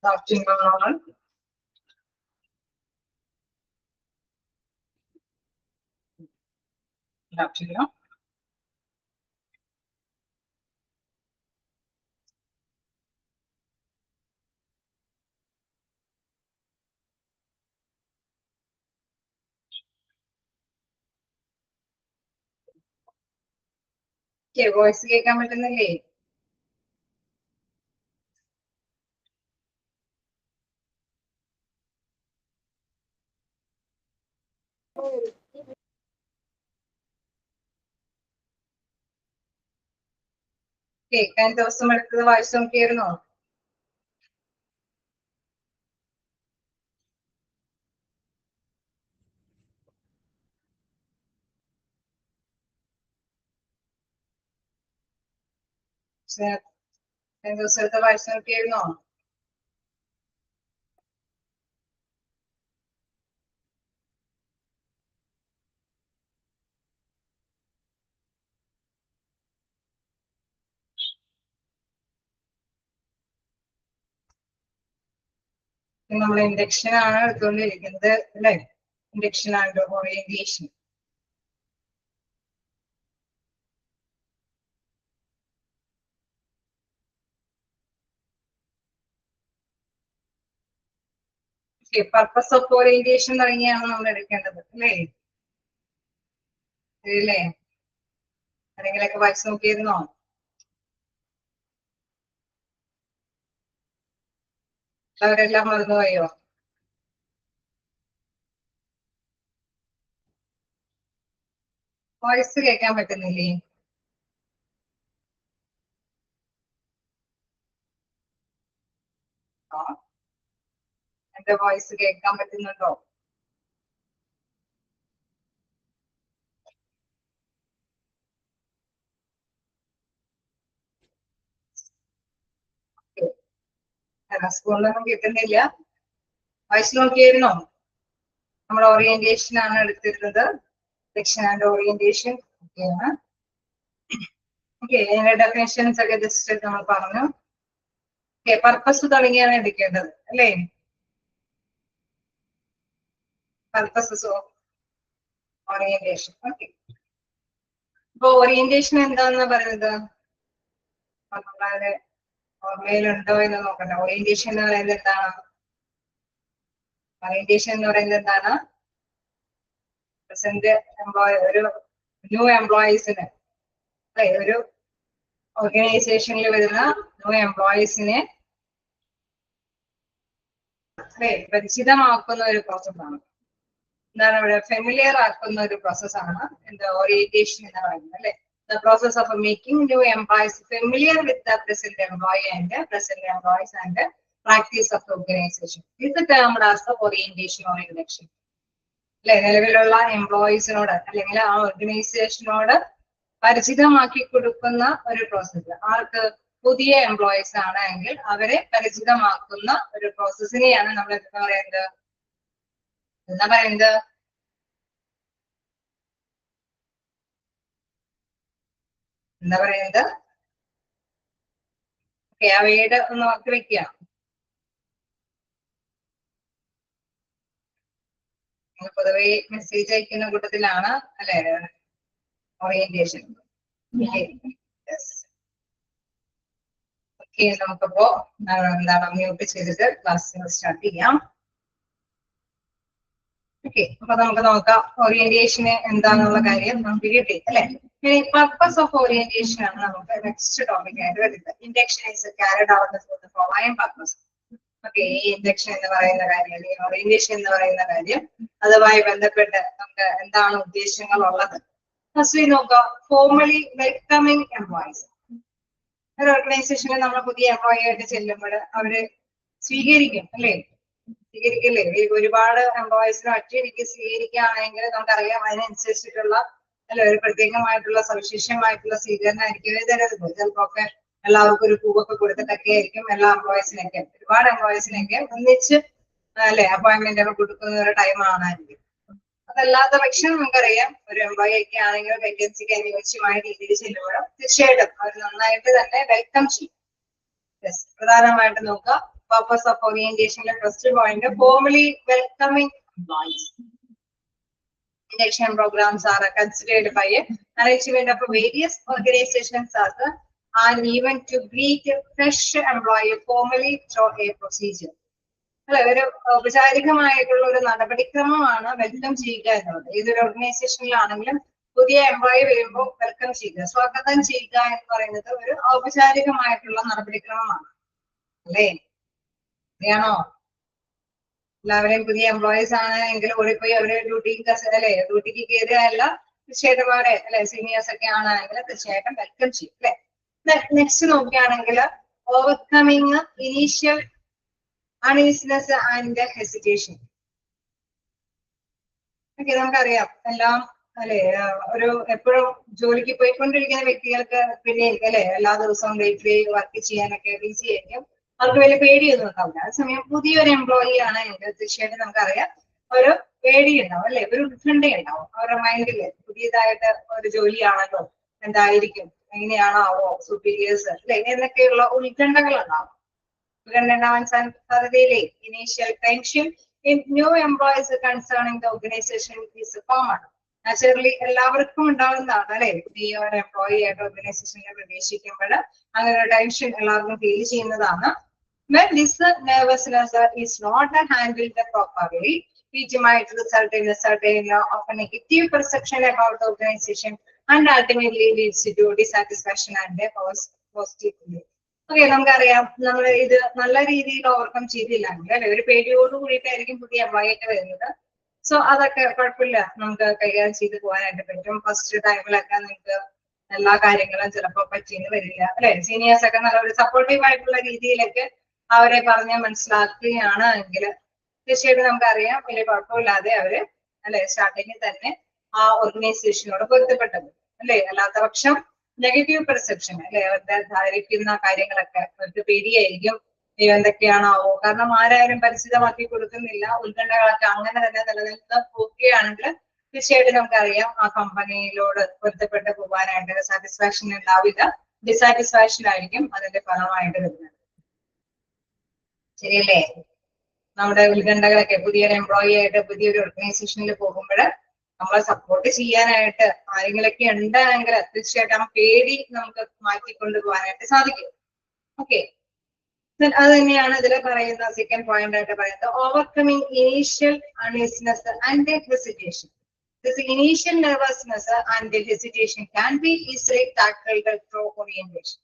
Good afternoon. Okay, voice കേൾക്കാൻ പറ്റുന്നില്ലേ? കേൾക്കാൻ ദിവസം എടുത്തത് വായിച്ചു നോക്കിയായിരുന്നോ? ദിവസം എടുത്ത് വായിച്ചു നോക്കിയായിരുന്നോ? നമ്മൾ ഇൻഡക്ഷൻ ആണ് എടുത്തുകൊണ്ടിരിക്കുന്നത് അല്ലെ? Induction and orientation. Purpose of orientation തുടങ്ങിയാണ് നമ്മൾ എടുക്കേണ്ടത് അല്ലേ? അല്ലേ? ആരെങ്കിലൊക്കെ വായിച്ചു നോക്കിയിരുന്നോ? അവരെല്ലാം മറന്നുപോയോ? വോയിസ് കേൾക്കാൻ പറ്റുന്നില്ലേ? എന്റെ വോയിസ് കേൾക്കാൻ പറ്റുന്നുണ്ടോ? സ്കൂളിലൊന്നും കിട്ടുന്നില്ല. വായിച്ചു നോക്കിയായിരുന്നോ? നമ്മൾ ഓറിയന്റേഷൻ ആണ് എടുത്തിരുന്നത്. സെക്ഷൻ ആൻഡ് ഓറിയന്റേഷൻ ഒക്കെയാണ്. ഓക്കെ, അതിന്റെ ഡെഫിനേഷൻസ് ഒക്കെ ജസ്റ്റ് നമ്മൾ പറഞ്ഞു. ഓക്കെ, പർപ്പസ് തുടങ്ങിയാണ് എടുക്കേണ്ടത് അല്ലേ? Purposes of orientation. ഓക്കെ, ഇപ്പൊ ഓറിയന്റേഷൻ എന്താണെന്ന് പറയുന്നത് നമ്മളെ ഓർമ്മയിലുണ്ടോ എന്ന് നോക്കട്ടെ. ഓറിയന്റേഷൻ എന്ന് പറയുന്നത് എന്താണ്? ഓറിയന്റേഷൻ എന്ന് പറയുന്നത് എന്താണ്? പ്രസന്റ് എംപ്ലോയി, ഒരു ന്യൂ എംപ്ലോയീസിന് ഒരു ഓർഗനൈസേഷനിൽ വരുന്ന ന്യൂ എംപ്ലോയീസിനെ പരിചിതമാക്കുന്ന ഒരു പ്രോസസ്സാണ്. എന്താണ് അവിടെ? ഫെമിലിയർ ആക്കുന്ന ഒരു പ്രോസസ്സാണ് എന്താ ഓറിയന്റേഷൻ എന്ന് പറയുന്നത് അല്ലെ? The process of making new employees familiar with the present employee and present employees and practice of the organization is termed as the orientation or induction. അല്ലെ? നിലവിലുള്ള എംപ്ലോയീസിനോട് അല്ലെങ്കിൽ ആ ഓർഗനൈസേഷനോട് പരിചിതമാക്കി കൊടുക്കുന്ന ഒരു പ്രോസസ്സ്. ആർക്ക്? പുതിയ എംപ്ലോയീസ് ആണ് എങ്കിൽ അവരെ പരിചിതമാക്കുന്ന ഒരു പ്രോസസ്സിനെയാണ് നമ്മൾ എന്താ പറയുന്നത്? എന്താ പറയുന്നത്? എന്താ പറയുന്നത്? ഓക്കെ, ആ വേർഡ് ഒന്ന് ഓർത്ത് വെക്കുക. പൊതുവെ മെസ്സേജ് അയക്കുന്ന കൂട്ടത്തിലാണ് അല്ലെ ഓറിയന്റേഷൻ. ഓക്കെ, നമുക്കിപ്പോ എന്താണ് മ്യൂട്ട് ചെയ്തിട്ട് ക്ലാസ് സ്റ്റാർട്ട് ചെയ്യാം. ഓക്കെ, അപ്പൊ നമുക്ക് നോക്കാം ഓറിയന്റേഷന് എന്താണെന്നുള്ള കാര്യം നമുക്ക് കിട്ടി അല്ലെ? പർപ്പസ് ഓഫ് ഓറിയന്റേഷൻ ആണ് നമുക്ക് നെക്സ്റ്റ് ടോപ്പിക് ആയിട്ട് വരുന്നത്. Induction is carried out for the following purpose. Okay, ഈ ഇൻഡക്ഷൻ എന്ന് പറയുന്ന കാര്യം അല്ലെങ്കിൽ ഓറിയന്റേഷൻ എന്ന് പറയുന്ന കാര്യം അതുമായി ബന്ധപ്പെട്ട് നമുക്ക് എന്താണ് ഉദ്ദേശങ്ങൾ ഉള്ളത്? ഫസ്റ്റ് നോക്കാം. Formally welcoming employees. ഒരു ഓർഗനൈസേഷനിൽ നമ്മൾ പുതിയ എംപ്ലോയി ആയിട്ട് ചെല്ലുമ്പോൾ അവര് സ്വീകരിക്കും അല്ലേ? സ്വീകരിക്കില്ലേ? ഒരുപാട് എംപ്ലോയീസിനെ ഒറ്റയടിക്ക് സ്വീകരിക്കുകയാണെങ്കിൽ നമുക്കറിയാം അതിനനുസരിച്ചിട്ടുള്ള അല്ലെ ഒരു പ്രത്യേകമായിട്ടുള്ള സവിശേഷമായിട്ടുള്ള സ്വീകരണമായിരിക്കും തരുന്നത്. ചിലപ്പോ ഒക്കെ എല്ലാവർക്കും ഒരു പൂവൊക്കെ കൊടുത്തിട്ടൊക്കെ ആയിരിക്കും എല്ലാ എംപ്ലോയീസിനൊക്കെ ഒരുപാട് എംപ്ലോയീസിനൊക്കെ ഒന്നിച്ച് അല്ലെ അപ്പോയിന്റ്മെന്റ് ഒക്കെ കൊടുക്കുന്ന ഒരു ടൈം ആണായിരിക്കും. അതല്ലാത്ത പക്ഷം നമുക്കറിയാം ഒരു എംപ്ലോയി ഒക്കെ ആണെങ്കിൽ വേക്കൻസിക്ക് അനുയോജ്യമായ രീതിയിൽ ചെല്ലുമ്പോഴും തീർച്ചയായിട്ടും അവർ നന്നായിട്ട് തന്നെ വെൽക്കം ചെയ്യും. പ്രധാനമായിട്ട് നോക്കുക purpose of orientation, first point, formally welcoming employees. Induction programs are considered by a arrangement of various organizations as an event to greet a fresh employee formally through a procedure. ഒരു ഔപചാരികമായിട്ടുള്ള ഒരു നടപടിക്രമമാണ് welcome ചെയ്യുക എന്നുള്ളത്. ഏതൊരു ഓർഗനൈസേഷനിലാണെങ്കിലും പുതിയ employee വരുമ്പോൾ welcome ചെയ്യുക, സ്വാഗതം ചെയ്യുക എന്ന് പറയുന്നത് ഒരു ഔപചാരികമായിട്ടുള്ള നടപടിക്രമമാണ് അല്ലേ? അറിയാണോ? എല്ലാവരെയും പുതിയ എംപ്ലോയീസ് ആണ് എങ്കിൽ ഓടിപ്പോയി അവരെ ഡ്യൂട്ടിക്ക് അല്ലെ ഡ്യൂട്ടിക്ക് കയറുകയല്ല, തീർച്ചയായിട്ടും അവരെ അല്ലെ സീനിയേഴ്സ് ഒക്കെ ആണെങ്കിൽ തീർച്ചയായിട്ടും വെൽക്കം ചെയ്യും അല്ലെ. നെക്സ്റ്റ് നോക്കുകയാണെങ്കിൽ overcoming initial uneasiness and hesitation. Okay, നമുക്കറിയാം എല്ലാം അല്ലെ, ഒരു എപ്പോഴും ജോലിക്ക് പോയിക്കൊണ്ടിരിക്കുന്ന വ്യക്തികൾക്ക് പിന്നെ അല്ലെ എല്ലാ ദിവസവും ഡേറ്റ് വർക്ക് ചെയ്യാനൊക്കെ ഈസി ആയിരിക്കും, അവർക്ക് വലിയ പേടിയൊന്നും ഉണ്ടാവില്ല. അതേസമയം പുതിയൊരു എംപ്ലോയി ആണ് എങ്കിൽ തീർച്ചയായിട്ടും നമുക്കറിയാം ഒരു പേടി ഉണ്ടാവും അല്ലെ, ഒരു ഉത്കണ്ഠ ഉണ്ടാവും അവരുടെ മൈൻഡിൽ. പുതിയതായിട്ട് ഒരു ജോലിയാണല്ലോ, എന്തായിരിക്കും, എങ്ങനെയാണാവോ സുപ്പീരിയേഴ്സ് അല്ലെ എന്നൊക്കെയുള്ള ഉത്കണ്ഠകൾ ഉണ്ടാവും. ഉത്കണ്ഠ ഉണ്ടാവാൻ സാധ്യതയില്ലേ? Initial tension in new employees concerning the organisation is common. Naturally എല്ലാവർക്കും ഉണ്ടാകുന്നതാണ് അല്ലെ. ഈ ഒരു എംപ്ലോയി ആയിട്ട് ഓർഗനൈസേഷനിൽ പ്രവേശിക്കുമ്പോൾ അങ്ങനെ ഒരു ടെൻഷൻ എല്ലാവർക്കും ഫീൽ ചെയ്യുന്നതാണ്. When this nervousness is not handled properly, it might result in a certain of a negative perception about the organization and ultimately leads to dissatisfaction and positively. Okay, നമുക്കറിയാം നമ്മൾ ഇത് നല്ല രീതിയിൽ ഓവർകം ചെയ്തില്ലെങ്കിൽ അല്ലെ, ഒരു പേടിയോട് കൂടിയിട്ടായിരിക്കും പുതിയ എംപ്ലോയി ആയിട്ട് വരുന്നത്. സോ അതൊക്കെ കുഴപ്പമില്ല, നമുക്ക് കൈകാര്യം ചെയ്ത് പോകാനായിട്ട് പറ്റും. ഫസ്റ്റ് ടൈമിലൊക്കെ നിങ്ങൾക്ക് എല്ലാ കാര്യങ്ങളും ചിലപ്പോൾ പറ്റിയെന്ന് വരില്ല അല്ലെ. സീനിയേഴ്സ് ഒക്കെ നല്ലൊരു സപ്പോർട്ടീവ് ആയിട്ടുള്ള രീതിയിലൊക്കെ അവരെ പറഞ്ഞ് മനസ്സിലാക്കുകയാണ് എങ്കിൽ തീർച്ചയായിട്ടും നമുക്കറിയാം വലിയ കുഴപ്പമില്ലാതെ അവര് അല്ലെ സ്റ്റാർട്ടിങ്ങിൽ തന്നെ ആ ഓർഗനൈസേഷനോട് പൊരുത്തപ്പെട്ടത് അല്ലെ. അല്ലാത്ത പക്ഷം നെഗറ്റീവ് പെർസെപ്ഷൻ അല്ലെ, അവരുടെ ധാരിക്കുന്ന കാര്യങ്ങളൊക്കെ അവർക്ക് പേടിയായിരിക്കും. എന്തൊക്കെയാണാവോ, കാരണം ആരായാലും പരിചിതമാക്കി കൊടുക്കുന്നില്ല. ഉത്കണ്ഠകളൊക്കെ അങ്ങനെ തന്നെ നിലനിൽക്കുന്ന പോവുകയാണെങ്കിൽ തീർച്ചയായിട്ടും നമുക്കറിയാം ആ കമ്പനിയിലോട് പൊരുത്തപ്പെട്ട് പോകാനായിട്ട് സാറ്റിസ്ഫാക്ഷൻ ഉണ്ടാവില്ല, ഡിസാറ്റിസ്ഫാക്ഷൻ ആയിരിക്കും അതിന്റെ ഫലമായിട്ട് വരുന്നത്. ശരിയല്ലേ? നമ്മുടെ ഉത്കണ്ഠകളൊക്കെ പുതിയൊരു എംപ്ലോയി ആയിട്ട് പുതിയൊരു ഓർഗനൈസേഷനിൽ പോകുമ്പോൾ നമ്മളെ സപ്പോർട്ട് ചെയ്യാനായിട്ട് ആരെങ്കിലൊക്കെ ഉണ്ടെങ്കിൽ തീർച്ചയായിട്ടും ആ പേടി നമുക്ക് മാറ്റിക്കൊണ്ടുപോകാനായിട്ട് സാധിക്കും. ഓക്കെ, അത് തന്നെയാണ് ഇതിൽ പറയുന്ന സെക്കൻഡ് പോയിന്റ് ആയിട്ട് പറയുന്നത്. Overcoming initial uneasiness and hesitation. This initial nervousness and hesitation can be easily tackled through orientation.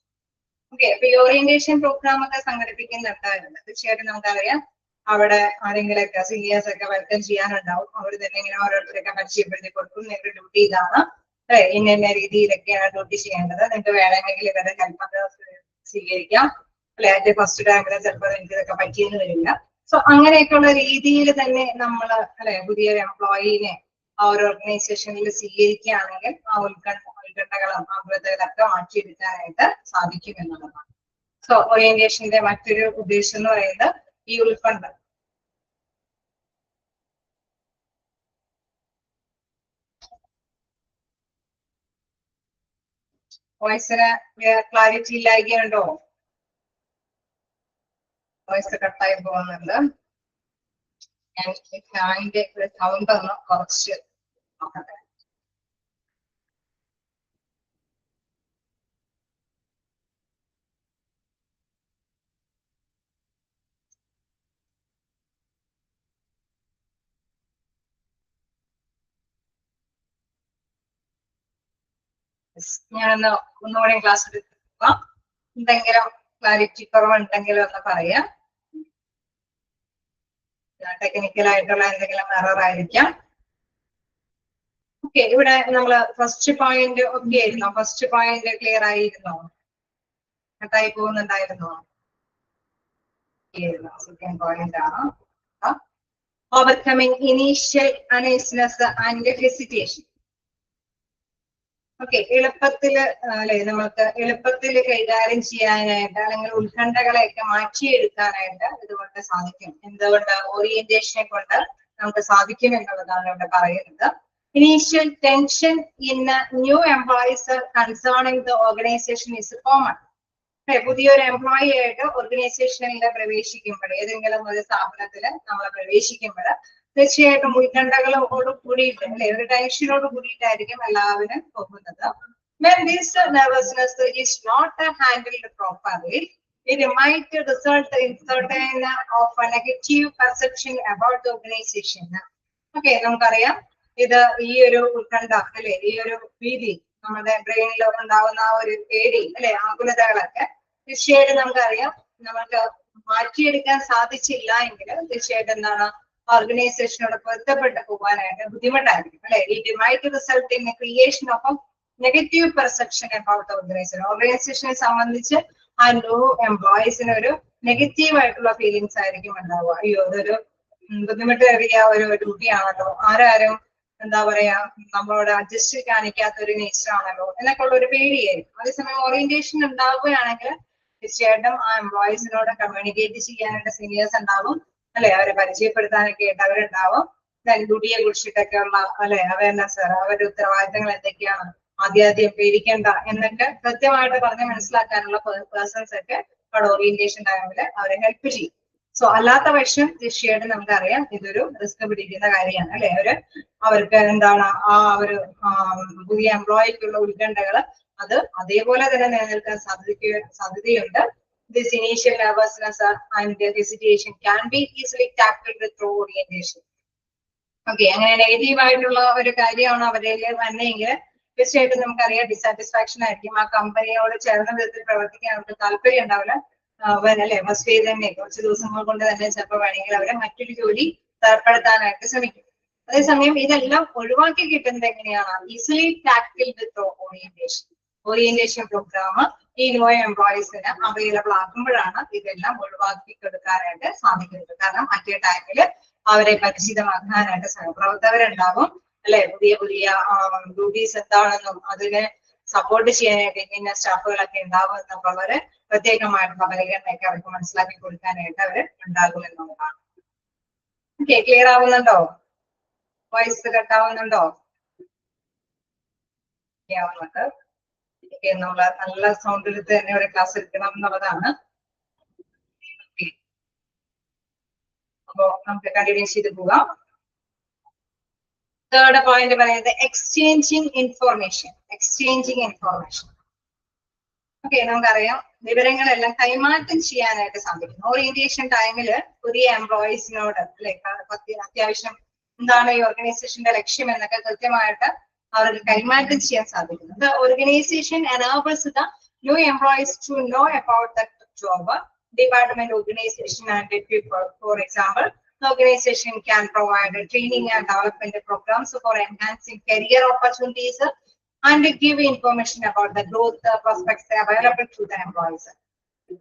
Okay, അപ്പൊ ഈ ഓറിയന്റേഷൻ പ്രോഗ്രാം ഒക്കെ സംഘടിപ്പിക്കുന്നുണ്ടായിരുന്നു. തീർച്ചയായിട്ടും നമുക്കറിയാം അവിടെ ആരെങ്കിലൊക്കെ സീനിയേഴ്സ് ഒക്കെ വെൽക്കം ചെയ്യാനുണ്ടാവും. അവർ തന്നെ ഇങ്ങനെ ഓരോരുത്തരൊക്കെ പരിചയപ്പെടുത്തി കൊടുക്കും. നിങ്ങൾക്ക് ഡ്യൂട്ടി ഇതാണ് അല്ലെ, ഇന്ന രീതിയിലൊക്കെയാണ് ഡ്യൂട്ടി ചെയ്യേണ്ടത്, നിങ്ങൾക്ക് വേണമെങ്കിൽ ഇവരുടെ ഹെൽപ്പൊക്കെ സ്വീകരിക്കാം അല്ലെ. അതിന്റെ ഫസ്റ്റ് ടൈമിൽ ചിലപ്പോൾ നിങ്ങൾക്ക് ഇതൊക്കെ പറ്റിയെന്ന് വരില്ല. സോ അങ്ങനെയൊക്കെയുള്ള രീതിയിൽ തന്നെ നമ്മൾ അല്ലെ പുതിയൊരു എംപ്ലോയിനെ ആ ഒരു ഓർഗനൈസേഷനിൽ സ്വീകരിക്കുകയാണെങ്കിൽ ആ ഉത്കണ്ഠകളും ആകുലതകളൊക്കെ മാറ്റിയെടുക്കാനായിട്ട് സാധിക്കും എന്നുള്ളതാണ്. സോ ഓറിയന്റേഷന്റെ മറ്റൊരു ഉദ്ദേശം എന്ന് പറയുന്നത് ഈ ഉത്കണ്ഠ. വോയിസിന് ക്ലാരിറ്റി ഇല്ലായ്കയുണ്ടോ? വോയിസ് കട്ടായി പോകുന്നുണ്ട്. ഞാൻ ഫാനിന്റെ സൗണ്ട് ഒന്ന് കുറച്ച് നോക്കട്ടെ. ഞാനൊന്ന് ഒന്നുകൂടെ ക്ലാസ് എടുക്കുക. എന്തെങ്കിലും ക്ലാരിറ്റി കുറവുണ്ടെങ്കിലും ഒന്ന് പറയാം. ടെക്നിക്കൽ ആയിട്ടുള്ള എന്തെങ്കിലും എറർ ആയിരിക്കാം. ഓക്കെ, ഇവിടെ നമ്മള് ഫസ്റ്റ് പോയിന്റ് ഒക്കെ ആയിരുന്നോ? ഫസ്റ്റ് പോയിന്റ് ക്ലിയർ ആയിരുന്നോ? കട്ടായി പോകുന്നുണ്ടായിരുന്നോ? സെക്കൻഡ് പോയിന്റ് ആണ് overcoming initial uneasiness and hesitation. Okay, എളുപ്പത്തില് അല്ലെ നമുക്ക് എളുപ്പത്തിൽ കൈകാര്യം ചെയ്യാനായിട്ട് അല്ലെങ്കിൽ ഉത്കണ്ഠകളെയൊക്കെ മാറ്റിയെടുക്കാനായിട്ട് ഇതുകൊണ്ട് സാധിക്കും. എന്തുകൊണ്ട്? ഓറിയന്റേഷനെ കൊണ്ട് നമുക്ക് സാധിക്കും എന്നുള്ളതാണ് ഇവിടെ പറയുന്നത്. Initial tension in new employees concerning the organisation is common. പുതിയൊരു എംപ്ലോയി ആയിട്ട് ഓർഗനൈസേഷനിൽ പ്രവേശിക്കുമ്പോൾ, ഏതെങ്കിലും ഒരു സ്ഥാപനത്തിൽ നമ്മൾ പ്രവേശിക്കുമ്പോൾ തീർച്ചയായിട്ടും ഉത്കണ്ഠകളോട് കൂടിയിട്ട് അല്ലെ, ഒരു ടെൻഷനോട് കൂടിയിട്ടായിരിക്കും എല്ലാവരും പോകുന്നത്. When this nervousness is not handled properly, it might result in certain of a negative perception about the organization. Okay, നമുക്കറിയാം ഇത് ഈ ഒരു ഉത്കണ്ഠ അല്ലെ, ഈ ഒരു ഭീതി നമ്മുടെ ബ്രെയിനിൽ ഉണ്ടാവുന്ന ആ ഒരു പേടി അല്ലെ, ആകുലതകളൊക്കെ തീർച്ചയായിട്ടും നമുക്കറിയാം നമുക്ക് മാറ്റിയെടുക്കാൻ സാധിച്ചില്ല എങ്കിൽ തീർച്ചയായിട്ടും എന്താണ്, ഓർഗനൈസേഷനോട് പൊരുത്തപ്പെട്ട് പോകാനായിട്ട് ബുദ്ധിമുട്ടായിരിക്കും അല്ലെ. It might result in creation of negative perception about organisation. ഓർഗനൈസേഷനെ സംബന്ധിച്ച് ആ ന്യൂ എംപ്ലോയീസിന് ഒരു നെഗറ്റീവ് ആയിട്ടുള്ള ഫീലിങ്സ് ആയിരിക്കും ഉണ്ടാവുക. അയ്യോ, അതൊരു ബുദ്ധിമുട്ടേറിയ ഒരു ഡ്യൂട്ടിയാണല്ലോ, ആരും എന്താ പറയാ നമ്മളോട് അഡ്ജസ്റ്റ് കാണിക്കാത്ത ഒരു നേച്ചർ ആണല്ലോ എന്നൊക്കെ ഉള്ള ഒരു പേടിയായിരിക്കും. അതേസമയം ഓറിയന്റേഷൻ ഉണ്ടാവുകയാണെങ്കിൽ തീർച്ചയായിട്ടും ആ എംപ്ലോയീസിനോട് കമ്മ്യൂണിക്കേറ്റ് ചെയ്യാനായിട്ട് സീനിയേഴ്സ് ഉണ്ടാവും അല്ലെ, അവരെ പരിചയപ്പെടുത്താനൊക്കെ ആയിട്ട് അവരുണ്ടാവും. ഡ്യൂട്ടിയെ കുറിച്ചിട്ടൊക്കെ ഉള്ള അല്ലെ അവയർനെസ്, അവരുടെ ഉത്തരവാദിത്തങ്ങൾ എന്തൊക്കെയാണ്, ആദ്യം പേടിക്കേണ്ട എന്നൊക്കെ കൃത്യമായിട്ട് പറഞ്ഞ് മനസ്സിലാക്കാനുള്ള പേഴ്സൺസ് ഒക്കെ അവിടെ ഓറിയന്റേഷൻ ടൈമില് അവരെ ഹെൽപ്പ് ചെയ്യും. സോ അല്ലാത്ത പക്ഷം തീർച്ചയായിട്ടും നമുക്കറിയാം ഇതൊരു റിസ്ക് പിടിക്കുന്ന കാര്യമാണ് അല്ലെ. അവർക്ക് എന്താണ് ആ ഒരു പുതിയ എംപ്ലോയിക്കുള്ള ഉത്കണ്ഠകൾ അത് അതേപോലെ തന്നെ നിലനിൽക്കാൻ സാധ്യതയുണ്ട്. This initial nervousness and hesitation can be easily tackled through orientation. Okay, അങ്ങനെ നെഗറ്റീവ് ആയിട്ടുള്ള ഒരു കാര്യമാണ് അവരിൽ വന്നെങ്കിൽ തീർച്ചയായിട്ടും നമുക്കറിയാം ഡിസാറ്റിസ്ഫാക്ഷൻ ആയിരിക്കും. ആ കമ്പനിയോട് ചേർന്ന വിധത്തിൽ പ്രവർത്തിക്കാൻ അവർക്ക് താല്പര്യം ഉണ്ടാവില്ല അല്ലെ. ഫസ്റ്റ് ഡേ തന്നെ കുറച്ച് ദിവസങ്ങൾ കൊണ്ട് തന്നെ ചിലപ്പോൾ വേണമെങ്കിൽ അവരെ മറ്റൊരു ജോലി തരപ്പെടുത്താനായിട്ട് ശ്രമിക്കും. അതേസമയം ഇതെല്ലാം ഒഴിവാക്കി കിട്ടുന്നത് എങ്ങനെയാണ്? Easily tackled through orientation. Orientation programme ഈ ന്യൂ എംപ്ലോയീസിന് അവൈലബിൾ ആക്കുമ്പോഴാണ് ഇതെല്ലാം ഒഴിവാക്കി കൊടുക്കാനായിട്ട് സാധിക്കുന്നത്. കാരണം മറ്റേ ടൈമില് അവരെ പരിചിതമാക്കാനായിട്ട് സഹപ്രവർത്തകരുണ്ടാവും അല്ലെ, പുതിയ ഡ്യൂട്ടീസ് എന്താണെന്നും അതിനെ സപ്പോർട്ട് ചെയ്യാനായിട്ട് ഇന്ന സ്റ്റാഫുകളൊക്കെ ഉണ്ടാവും എന്നുള്ളവര് പ്രത്യേകമായിട്ടുള്ള പരിഗണനയൊക്കെ അവർക്ക് മനസ്സിലാക്കി കൊടുക്കാനായിട്ട് അവര് ഉണ്ടാകും എന്നുള്ളതാണ്. ഓക്കെ, ക്ലിയർ ആവുന്നുണ്ടോ? വോയിസ് കട്ടാവുന്നുണ്ടോ? ആവുന്നുണ്ട്. നമ്മള് നല്ല സൗണ്ടിൽ തന്നെ ഒരു ക്ലാസ് എടുക്കണം എന്നുള്ളതാണ്. അപ്പോ നമുക്ക് കണ്ടിന്യൂ ചെയ്ത് പോകാം. തേർഡ് പോയിന്റ് പറയുന്നത് എക്സ്ചേഞ്ചിങ് ഇൻഫോർമേഷൻ. ഓക്കെ, നമുക്കറിയാം വിവരങ്ങളെല്ലാം കൈമാറ്റം ചെയ്യാനായിട്ട് സാധിക്കും. ഓറിയന്റേഷൻ ടൈമില് പുതിയ എംപ്ലോയീസിനോട് അല്ലെ അത്യാവശ്യം എന്താണ് ഈ ഓർഗനൈസേഷന്റെ ലക്ഷ്യം എന്നൊക്കെ കൃത്യമായിട്ട് അവർക്ക് കൈമാറ്റം ചെയ്യാൻ സാധിക്കും. The organization enables the new employees to know about the job, department, organization and people. For example, the organization can provide training and development programs for enhancing career opportunities and give information about the growth prospects available to the employees.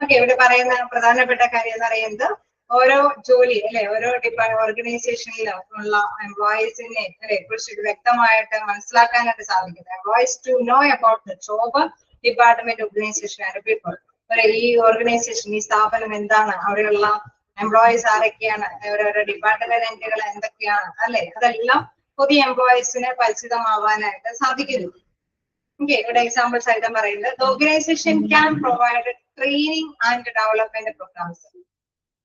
Okay, ഇവിടെ പറയുന്ന പ്രധാനപ്പെട്ട കാര്യം എന്ന് പറയുന്നത് ഓരോ ജോലി അല്ലെ, ഓരോ ഓർഗനൈസേഷനിൽ ഉള്ള എംപ്ലോയീസിനെ അല്ലെ കുറിച്ച് വ്യക്തമായിട്ട് മനസ്സിലാക്കാനായിട്ട് സാധിക്കും. Employees to know about the job, department, organisation and people. ഈ ഓർഗനൈസേഷൻ, ഈ സ്ഥാപനം എന്താണ്, അവിടെയുള്ള എംപ്ലോയീസ് ആരൊക്കെയാണ്, ഓരോരോ ഡിപ്പാർട്ട്മെന്റുകൾ എന്തൊക്കെയാണ് അല്ലെ, അതെല്ലാം പുതിയ എംപ്ലോയീസിന് പരിചിതമാവാനായിട്ട് സാധിക്കുന്നു. ഓക്കെ, ഇവിടെ എക്സാമ്പിൾ സഹിതം പറയുന്നത് organisation can provide training and development programmes.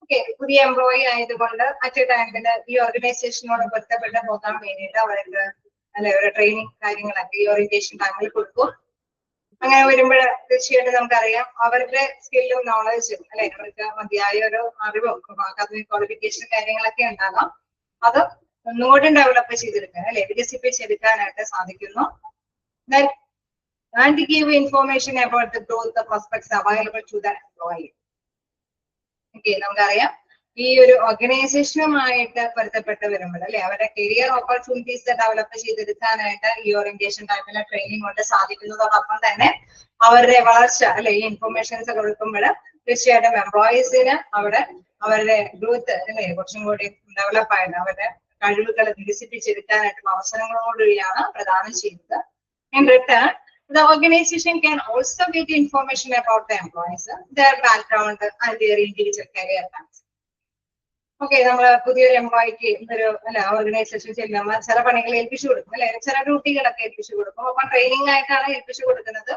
Okay, പുതിയ എംപ്ലോയി ആയതുകൊണ്ട് അറ്റ് ടൈമില് ഈ ഓർഗനൈസേഷനോട് പൊരുത്തപ്പെട്ട് പോകാൻ വേണ്ടിയിട്ട് അവർക്ക് അല്ലെ ഒരു ട്രെയിനിങ് കാര്യങ്ങളൊക്കെ ഈ ഓറിയന്റേഷൻ ടൈമിൽ കൊടുക്കും. അങ്ങനെ വരുമ്പോൾ തീർച്ചയായിട്ടും നമുക്കറിയാം അവരുടെ സ്കില്ലും നോളജും അല്ലെ, അവർക്ക് മതിയായ ഒരു അറിവും അക്കാദമിക് ക്വാളിഫിക്കേഷൻ കാര്യങ്ങളൊക്കെ ഉണ്ടാകാം. അത് ഒന്നുകൂടി ഡെവലപ്പ് ചെയ്തെടുക്കാൻ അല്ലെ, വികസിപ്പിച്ചെടുക്കാനായിട്ട് സാധിക്കുന്നു. And give information about the growth prospects available to the employee. Okay, നമുക്കറിയാം ഈ ഒരു ഓർഗനൈസേഷനുമായിട്ട് പൊരുത്തപ്പെട്ട് വരുമ്പോൾ അല്ലെ അവരുടെ കരിയർ ഓപ്പർച്യൂണിറ്റീസ് ഡെവലപ്പ് ചെയ്തെടുക്കാനായിട്ട് ഈ ഓറിയന്റേഷൻ ടൈമിലെ ട്രെയിനിങ് കൊണ്ട് സാധിക്കുന്നതോടൊപ്പം തന്നെ അവരുടെ വളർച്ച അല്ലെ ഈ ഇൻഫർമേഷൻസ് കൊടുക്കുമ്പോൾ തീർച്ചയായിട്ടും എംപ്ലോയീസിന് അവിടെ അവരുടെ ഗ്രോത്ത് അല്ലെ കുറച്ചും കൂടി ഡെവലപ്പായിട്ട് അവരുടെ കഴിവുകൾ വികസിപ്പിച്ചെടുക്കാനായിട്ടുള്ള അവസരങ്ങളോടുകൂടിയാണ് പ്രദാനം ചെയ്യുന്നത്. In return, the organization can also get information about the employees, their background and their individual career plans. Okay, നമ്മള് പുതിയൊരു എംപ്ലോയിക്ക് ഒരു അല്ലെ ഓർഗനൈസേഷൻ ചെല്ലുമ്പോൾ ചില പണികൾ ഏൽപ്പിച്ചു കൊടുക്കും അല്ലെ, ചില ഡ്യൂട്ടികളൊക്കെ ഏൽപ്പിച്ചു കൊടുക്കും. അപ്പൊ ട്രെയിനിങ് ആയിട്ടാണ് ഏൽപ്പിച്ചു കൊടുക്കുന്നത്.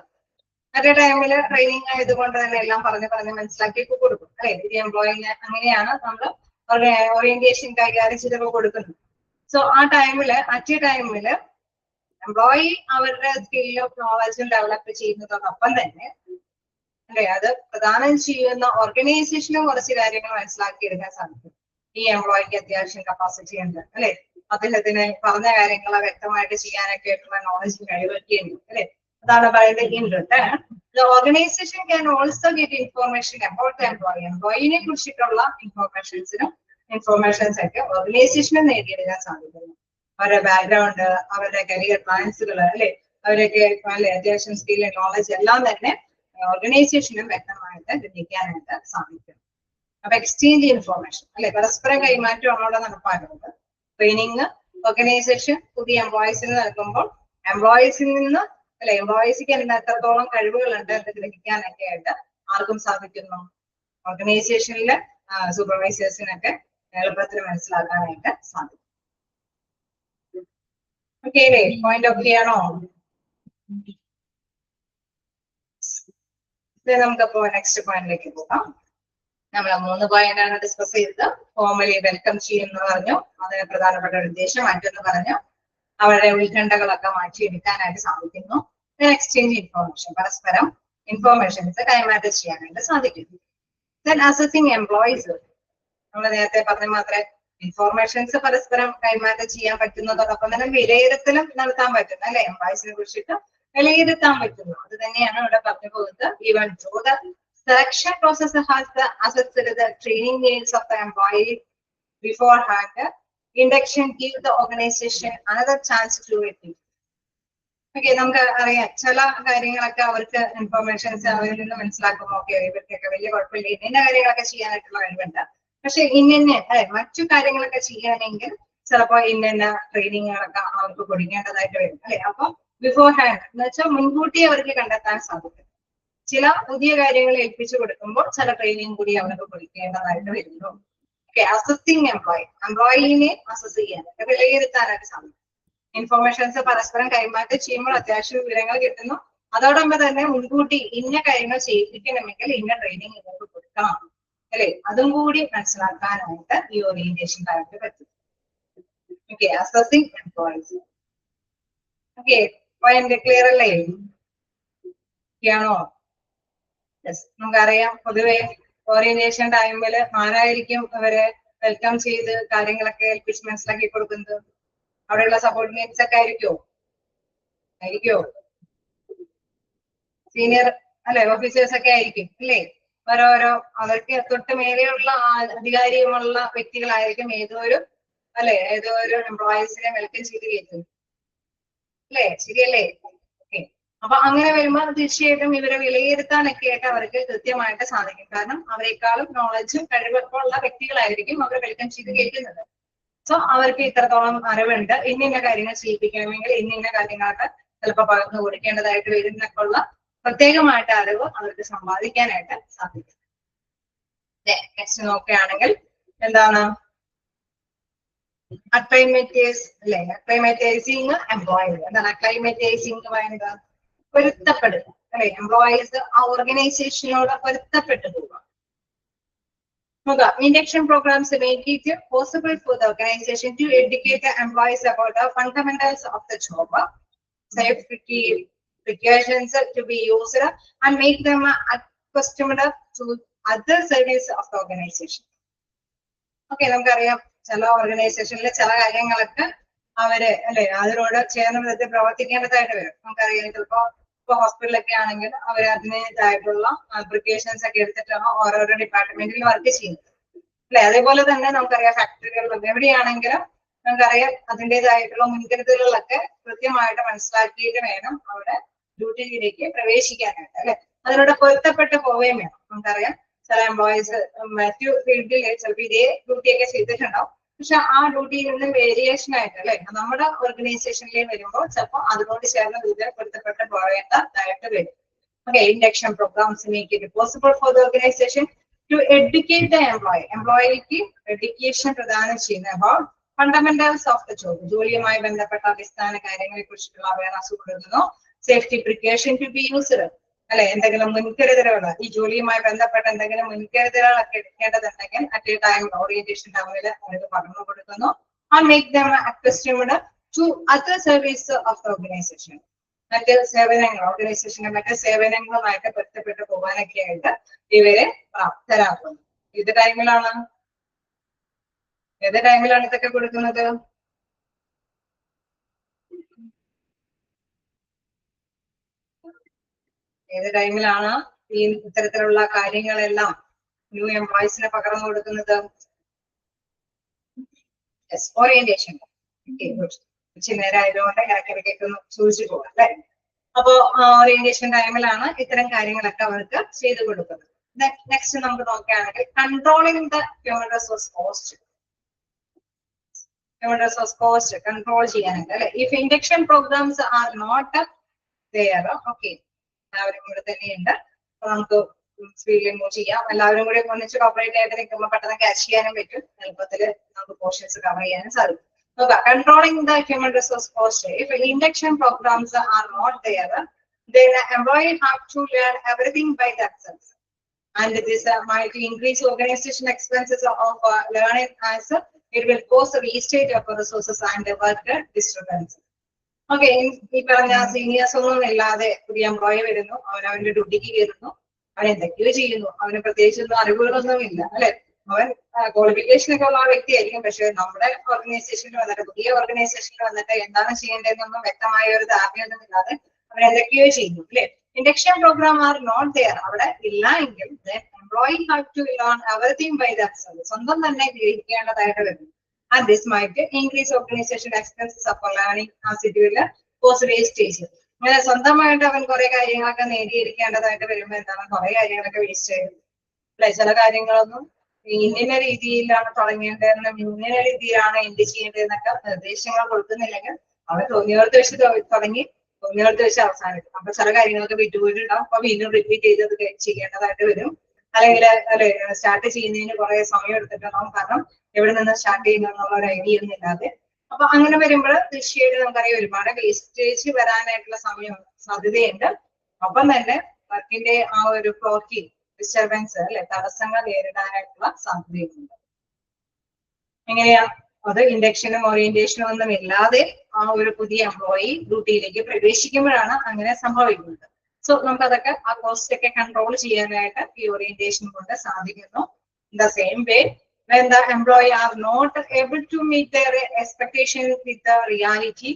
അതേ ടൈമിൽ ട്രെയിനിങ് ആയതുകൊണ്ട് തന്നെ എല്ലാം പറഞ്ഞ് മനസ്സിലാക്കി കൊടുക്കും അല്ലെ. പുതിയ എംപ്ലോയിനെ അങ്ങനെയാണ് നമ്മൾ ഓറിയന്റേഷൻ കൈകാര്യം ചെയ്തൊക്കെ കൊടുക്കുന്നത്. സോ ആ ടൈമില് എംപ്ലോയി അവരുടെ സ്കിൽ ഓഫ് നോളജും ഡെവലപ്പ് ചെയ്യുന്നതോടൊപ്പം തന്നെ അല്ലെ അത് പ്രദാനം ചെയ്യുന്ന ഓർഗനൈസേഷനും കുറച്ച് കാര്യങ്ങൾ മനസ്സിലാക്കിയെടുക്കാൻ സാധിക്കും. ഈ എംപ്ലോയിക്ക് അത്യാവശ്യം കപ്പാസിറ്റി ഉണ്ട് അല്ലെ, അദ്ദേഹത്തിന് പറഞ്ഞ കാര്യങ്ങൾ വ്യക്തമായിട്ട് ചെയ്യാനൊക്കെ ആയിട്ടുള്ള നോളജും കഴിവൊക്കെ ഉണ്ട് അല്ലെ. അതാണ് പറയുന്നത് in return the organization can also get information about the employee. എംപ്ലോയിനെ കുറിച്ചിട്ടുള്ള ഇൻഫോർമേഷൻസ് ഒക്കെ ഓർഗനൈസേഷനും നേടിയെടുക്കാൻ സാധിക്കുന്നു. അവരുടെ ബാക്ക്ഗ്രൗണ്ട്, അവരുടെ കരിയർ പ്ലാൻസുകൾ അല്ലെ, അവരൊക്കെ അല്ലെ അത്യാവശ്യം സ്കിൽ നോളജ് എല്ലാം തന്നെ ഓർഗനൈസേഷനും വ്യക്തമായിട്ട് ലഭിക്കാനായിട്ട് സാധിക്കും. അപ്പൊ എക്സ്ചേഞ്ച് ഇൻഫോർമേഷൻ അല്ലെ, പരസ്പരം കൈമാറ്റമാണ് അവിടെ നടപ്പാക്കുന്നത്. ട്രെയിനിങ് ഓർഗനൈസേഷൻ പുതിയ എംപ്ലോയീസിന് നൽകുമ്പോൾ എംപ്ലോയീസിൽ നിന്ന് അല്ലെ എംപ്ലോയീസിക്ക് എത്രത്തോളം കഴിവുകളുണ്ട് എന്ന് ഗ്രഹിക്കാനൊക്കെ ആയിട്ട് ആർക്കും സാധിക്കുന്നു, ഓർഗനൈസേഷനിലെ സൂപ്പർവൈസേഴ്സിനൊക്കെ എളുപ്പത്തിൽ മനസ്സിലാക്കാനായിട്ട് സാധിക്കും. ഓക്കെ അല്ലേ, പോയിന്റ് ഓക്കെ ആണോ? നമുക്കപ്പോ നെക്സ്റ്റ് പോയിന്റിലേക്ക് പോകാം. നമ്മൾ 3 പോയിന്റാണ് ഡിസ്കസ് ചെയ്തത്. ഫോർമലി വെൽക്കം ചെയ്യുന്നു പറഞ്ഞു, അതിന് പ്രധാനപ്പെട്ട ഉദ്ദേശം. മറ്റൊന്ന് പറഞ്ഞു അവരുടെ ഉത്കണ്ഠകളൊക്കെ മാറ്റിയെടുക്കാനായിട്ട് സാധിക്കുന്നു. എക്സ്ചേഞ്ച് ഇൻഫോർമേഷൻ, പരസ്പരം ഇൻഫോർമേഷൻസ് കൈമാറ്റം ചെയ്യാനായിട്ട് സാധിക്കുന്നു. ദെൻ അസസിങ് എംപ്ലോയീസ്, നമ്മൾ നേരത്തെ പറഞ്ഞ മാത്രമേ ഇൻഫോർമേഷൻസ് പരസ്പരം കൈമാറ്റം ചെയ്യാൻ പറ്റുന്നതോടൊപ്പം തന്നെ വിലയിരുത്തലും നടത്താൻ പറ്റുന്നു അല്ലെ, എംപ്ലോയീസിനെ കുറിച്ചിട്ട് വിലയിരുത്താൻ പറ്റുന്നു. അത് തന്നെയാണ് ഇവിടെ പറഞ്ഞു പോകുന്നത്. Even through the selection process has the assessed the training needs of the employee beforehand. Induction give the organization another chance to repeat. Okay, നമുക്ക് അറിയാം ചില കാര്യങ്ങളൊക്കെ അവർക്ക് ഇൻഫോർമേഷൻസ് അവരിൽ നിന്ന് മനസ്സിലാക്കുമ്പോൾ ഓക്കെ ഇവർക്കൊക്കെ വലിയ കുഴപ്പമില്ല, ഇന്ന കാര്യങ്ങളൊക്കെ ചെയ്യാനായിട്ടുള്ള കഴിവുണ്ട്. പക്ഷെ ഇന്ന മറ്റു കാര്യങ്ങളൊക്കെ ചെയ്യാനെങ്കിൽ ചിലപ്പോൾ ഇന്ന ട്രെയിനിങ്ങുകളൊക്കെ അവർക്ക് കൊടുക്കേണ്ടതായിട്ട് വരും അല്ലെ. അപ്പൊ ബിഫോർ ഹാൻഡ് എന്ന് വെച്ചാൽ മുൻകൂട്ടി അവർക്ക് കണ്ടെത്താൻ സാധിക്കും. ചില പുതിയ കാര്യങ്ങൾ ഏൽപ്പിച്ചു കൊടുക്കുമ്പോൾ ചില ട്രെയിനിങ് കൂടി അവർക്ക് കൊടുക്കേണ്ടതായിട്ട് വരുന്നു. ഓക്കെ, അസസിങ് എംപ്ലോയിനെ അസസ് ചെയ്യാനായിട്ട് വിലയിരുത്താനായിട്ട് സാധിക്കും. ഇൻഫോർമേഷൻസ് പരസ്പരം കൈമാറ്റം ചെയ്യുമ്പോൾ അത്യാവശ്യം വിവരങ്ങൾ കിട്ടുന്നു. അതോടൊപ്പം തന്നെ മുൻകൂട്ടി ഇന്ന കാര്യങ്ങൾ ചെയ്യിപ്പിക്കണമെങ്കിൽ ഇന്ന ട്രെയിനിങ് ഇവർക്ക് കൊടുക്കണം അല്ലെ, അതും കൂടി മനസ്സിലാക്കാനായിട്ട് ഈ ഓറിയന്റേഷൻ കാലത്ത് പറ്റും. Okay, assessing employees. Okay, point clear അല്ലേ? ാണോ? യെസ്, നമുക്കറിയാം പൊതുവെ ഓറിയന്റേഷൻ ടൈമിൽ ആരായിരിക്കും അവരെ വെൽക്കം ചെയ്ത് കാര്യങ്ങളൊക്കെ ഏൽപ്പിച്ച് മനസ്സിലാക്കി കൊടുക്കുന്നത്? അവിടെയുള്ള സബോർഡിനേറ്റ്സ് ഒക്കെ ആയിരിക്കോ? സീനിയർ അല്ലെ ഓഫീസേഴ്സ് ഒക്കെ ആയിരിക്കും അല്ലേ? ഓരോരോ അവർക്ക് തൊട്ട് മേലെയുള്ള അധികാരിയുമുള്ള വ്യക്തികളായിരിക്കും ഏതോ ഒരു എംപ്ലോയീസിനെ വെൽക്കം ചെയ്ത് കയറ്റും അല്ലേ? ശരിയല്ലേ? ഓക്കെ, അപ്പൊ അങ്ങനെ വരുമ്പോൾ തീർച്ചയായിട്ടും ഇവരെ വിലയിരുത്താനൊക്കെ ആയിട്ട് അവർക്ക് കൃത്യമായിട്ട് സാധിക്കും. കാരണം അവരെക്കാളും നോളജും കഴിവൊക്കെ ഉള്ള വ്യക്തികളായിരിക്കും അവരെ വെൽക്കം ചെയ്ത് കയറ്റുന്നത്. സോ അവർക്ക് ഇത്രത്തോളം അറിവുണ്ട്, ഇന്ന കാര്യങ്ങൾ ചെയ്യിപ്പിക്കണമെങ്കിൽ ഇന്ന കാര്യങ്ങളൊക്കെ ചിലപ്പോൾ പകർന്നു കൊടുക്കേണ്ടതായിട്ട് വരുന്നൊക്കെ ഉള്ള പ്രത്യേകമായിട്ട് അറിവ് അവർക്ക് സമ്പാദിക്കാനായിട്ട് സാധിക്കും. നെക്സ്റ്റ് നോക്കുകയാണെങ്കിൽ എന്താണ് അക്ലൈമറ്റൈസ് അല്ലെ, അക്ലൈമറ്റൈസിങ് എംപ്ലോയി. എന്താണ് അക്ലൈമറ്റൈസിങ് പറയുന്നത്? പൊരുത്തപ്പെടുക അല്ലെ, എംപ്ലോയീസ് ആ ഓർഗനൈസേഷനോട് പൊരുത്തപ്പെട്ടു പോവുക. Induction programs make it possible for the organization to educate the employees about the fundamentals of the job, safety precautions to be used, and make them accustomed to other services of the organization. Okay, നമുക്കറിയാം ചില ഓർഗനൈസേഷനിലെ ചില കാര്യങ്ങളൊക്കെ അവര് അല്ലെ അതിനോട് ചേർന്ന വിധത്തിൽ പ്രവർത്തിക്കേണ്ടതായിട്ട് വരും. നമുക്കറിയാം ഇപ്പൊ ഹോസ്പിറ്റലൊക്കെ ആണെങ്കിൽ അവർ അതിൻ്റെതായിട്ടുള്ള പ്രിക്കോഷൻസ് ഒക്കെ എടുത്തിട്ടാണ് ഓരോരോ ഡിപ്പാർട്ട്മെന്റിൽ വർക്ക് ചെയ്യുന്നത് അല്ലെ. അതേപോലെ തന്നെ നമുക്കറിയാം ഫാക്ടറികളിലും എവിടെയാണെങ്കിലും നമുക്കറിയാം അതിൻ്റെതായിട്ടുള്ള മുൻകരുതലുകളൊക്കെ കൃത്യമായിട്ട് മനസ്സിലാക്കിയിട്ട് വേണം അവിടെ ഡ്യൂട്ടിയിലേക്ക് പ്രവേശിക്കാനായിട്ട് അല്ലെ. അതിനോട് പൊരുത്തപ്പെട്ട് പോവുകയും വേണം. നമുക്കറിയാം ചില എംപ്ലോയീസ് മറ്റു ഫീൽഡിൽ ചിലപ്പോൾ ഇതേ ഡ്യൂട്ടിയൊക്കെ ചെയ്തിട്ടുണ്ടാവും, പക്ഷെ ആ ഡ്യൂട്ടിയിൽ നിന്ന് വേരിയേഷൻ ആയിട്ട് അല്ലെ നമ്മുടെ ഓർഗനൈസേഷനിലേക്ക് വരുമ്പോൾ ചിലപ്പോൾ അതിനോട് ചേർന്ന് കൂടുതൽ പൊരുത്തപ്പെട്ട് പോകേണ്ടതായിട്ട് വരും. Okay, induction programmes make it possible for the organisation to educate the എംപ്ലോയിക്ക് എഡ്യൂക്കേഷൻ പ്രദാനം ചെയ്യുന്ന about fundamentals of the job, ജോലിയുമായി ബന്ധപ്പെട്ട അടിസ്ഥാന കാര്യങ്ങളെ കുറിച്ചിട്ടുള്ള അവയർനെസ് കൊടുക്കുന്നു. Safety precaution to be used അല്ലെ എന്തെങ്കിലും മുൻകരുതലുകൾ ഈ ജോലിയുമായി ബന്ധപ്പെട്ട എന്തെങ്കിലും മുൻകരുതലുകളൊക്കെ എടുക്കേണ്ടതുണ്ടെങ്കിൽ അറ്റ് എ ടൈം ഓറിയന്റേഷൻ ടൈമിൽ അവർക്ക് പറഞ്ഞു കൊടുക്കുന്നു. And make them accustomed to other service of the organisation. മറ്റ് സേവനങ്ങൾ ഓർഗനൈസേഷന്റെ മറ്റ് സേവനങ്ങളുമായിട്ട് ബന്ധപ്പെട്ട് പോകാനൊക്കെ ആയിട്ട് ഇവരെ പ്രാപ്തരാക്കുന്നു. ഏത് ടൈമിലാണ് ഇതൊക്കെ കൊടുക്കുന്നത്? ഏത് ടൈമിലാണ് ഈ ഇത്തരത്തിലുള്ള കാര്യങ്ങളെല്ലാം ന്യൂ എംപ്ലോയീസിനെ പകർന്നു കൊടുക്കുന്നത്? ഓറിയന്റേഷൻ. ഇച്ചിരി നേരം ആയതുകൊണ്ട് ഇടയ്ക്കിടയ്ക്കൊക്കെ ഒന്ന് സൂക്ഷിച്ചു പോകാം അല്ലെ. അപ്പോ ഓറിയന്റേഷൻ ടൈമിലാണ് ഇത്തരം കാര്യങ്ങളൊക്കെ അവർക്ക് ചെയ്തു കൊടുക്കുന്നത്. നെക്സ്റ്റ് നമുക്ക് നോക്കുകയാണെങ്കിൽ controlling the human resource cost. Human resource cost control ചെയ്യാനായിട്ട് അല്ലെ. If induction programmes are not there, okay എല്ലാവരും കൂടെ തന്നെയുണ്ട്. അപ്പൊ നമുക്ക് സ്പീഡിൽ മൂവ് ചെയ്യാം. എല്ലാവരും കൂടി ഒന്നിച്ച് കോപ്പറേറ്റ് ആയിട്ട് നിൽക്കുമ്പോൾ പെട്ടെന്ന് ക്യാച്ച് ചെയ്യാനും പറ്റും. എളുപ്പത്തിൽ നമുക്ക് പോർഷൻസ് കവർ ചെയ്യാനും സാധിക്കും. Controlling the human resource cost. If induction programs are not there, then the employee have to learn everything by themselves, and this might increase organization expenses of learning, as it will cause wastage of resources and work disturbance. Okay, ഈ പറഞ്ഞ seniors ഒന്നും ഇല്ലാതെ പുതിയ employee വരുന്നു, അവന്റെ ഡ്യൂട്ടിക്ക് കയറുന്നു, അവൻ എന്തൊക്കെയോ ചെയ്യുന്നു, അവന് പ്രത്യേകിച്ചൊന്നും അറിവുകളൊന്നും ഇല്ല അല്ലെ. അവൻ ക്വാളിഫിക്കേഷൻ ഒക്കെ ഉള്ള വ്യക്തിയായിരിക്കും, പക്ഷെ നമ്മുടെ ഓർഗനൈസേഷനിൽ വന്നിട്ട് പുതിയ ഓർഗനൈസേഷനിൽ വന്നിട്ട് എന്താണ് ചെയ്യേണ്ടതെന്നൊന്നും വ്യക്തമായ ഒരു ധാരണയൊന്നും ഇല്ലാതെ അവൻ എന്തൊക്കെയോ ചെയ്യുന്നു അല്ലെ. Induction programme are not there, അവിടെ ഇല്ല എങ്കിൽ employee have to learn everything by themselves, സ്വന്തം തന്നെ ഗ്രഹിക്കേണ്ടതായിട്ട് വരുന്നു. And this might increase organisation expenses of learning as it will cause wastage. അങ്ങനെ സ്വന്തമായിട്ട് അവൻ കുറെ കാര്യങ്ങളൊക്കെ നേടിയെടുക്കേണ്ടതായിട്ട് വരുമ്പോൾ എന്താണ് കുറെ കാര്യങ്ങളൊക്കെ വേസ്റ്റ് ആയിരുന്നു അല്ലെ. ചില കാര്യങ്ങളൊന്നും ഇന്ന രീതിയിലാണ് തുടങ്ങേണ്ടതെന്നും ഇന്ന രീതിയിലാണ് എന്ത് ചെയ്യേണ്ടതെന്നൊക്കെ നിർദ്ദേശങ്ങൾ കൊടുക്കുന്നില്ലെങ്കിൽ അവർ തോന്നിയോടത്ത് വെച്ച് തുടങ്ങി തോന്നിയോടത്ത് വെച്ച് അവസാനിക്കും. അപ്പൊ ചില കാര്യങ്ങളൊക്കെ വിട്ടുപോയിട്ടുണ്ടാവും. അപ്പൊ വീണ്ടും റിപ്പീറ്റ് ചെയ്തത് ചെയ്യേണ്ടതായിട്ട് വരും. അല്ലെങ്കിൽ അല്ലെ സ്റ്റാർട്ട് ചെയ്യുന്നതിന് കുറെ സമയം എടുത്തിട്ടുണ്ടാവും, കാരണം എവിടെ നിന്ന് സ്റ്റാർട്ട് ചെയ്യുന്നു എന്നുള്ള ഒരു ഐഡിയ ഒന്നും ഇല്ലാതെ. അപ്പൊ അങ്ങനെ വരുമ്പോൾ തീർച്ചയായിട്ടും നമുക്കറിയാം ഒരുപാട് വേസ്റ്റേജ് വരാനായിട്ടുള്ള സമയം സാധ്യതയുണ്ട്. ഒപ്പം തന്നെ വർക്കിന്റെ ആ ഒരു ഫ്ലോയ്ക്ക് ഡിസ്റ്റർബൻസ് അല്ലെ തടസ്സങ്ങൾ നേരിടാനായിട്ടുള്ള സാധ്യതയുണ്ട്. എങ്ങനെയാ അത് ഇൻഡക്ഷനും ഓറിയന്റേഷനും ഒന്നും ഇല്ലാതെ ആ ഒരു പുതിയ എംപ്ലോയി ഡ്യൂട്ടിയിലേക്ക് പ്രവേശിക്കുമ്പോഴാണ് അങ്ങനെ സംഭവിക്കുന്നത്. സോ നമുക്ക് അതൊക്കെ ആ കോസ്റ്റ് ഒക്കെ കൺട്രോൾ ചെയ്യാനായിട്ട് ഈ ഓറിയന്റേഷൻ കൊണ്ട് സാധിക്കുന്നു. The same way when the employee are not able to meet their expectations with the reality,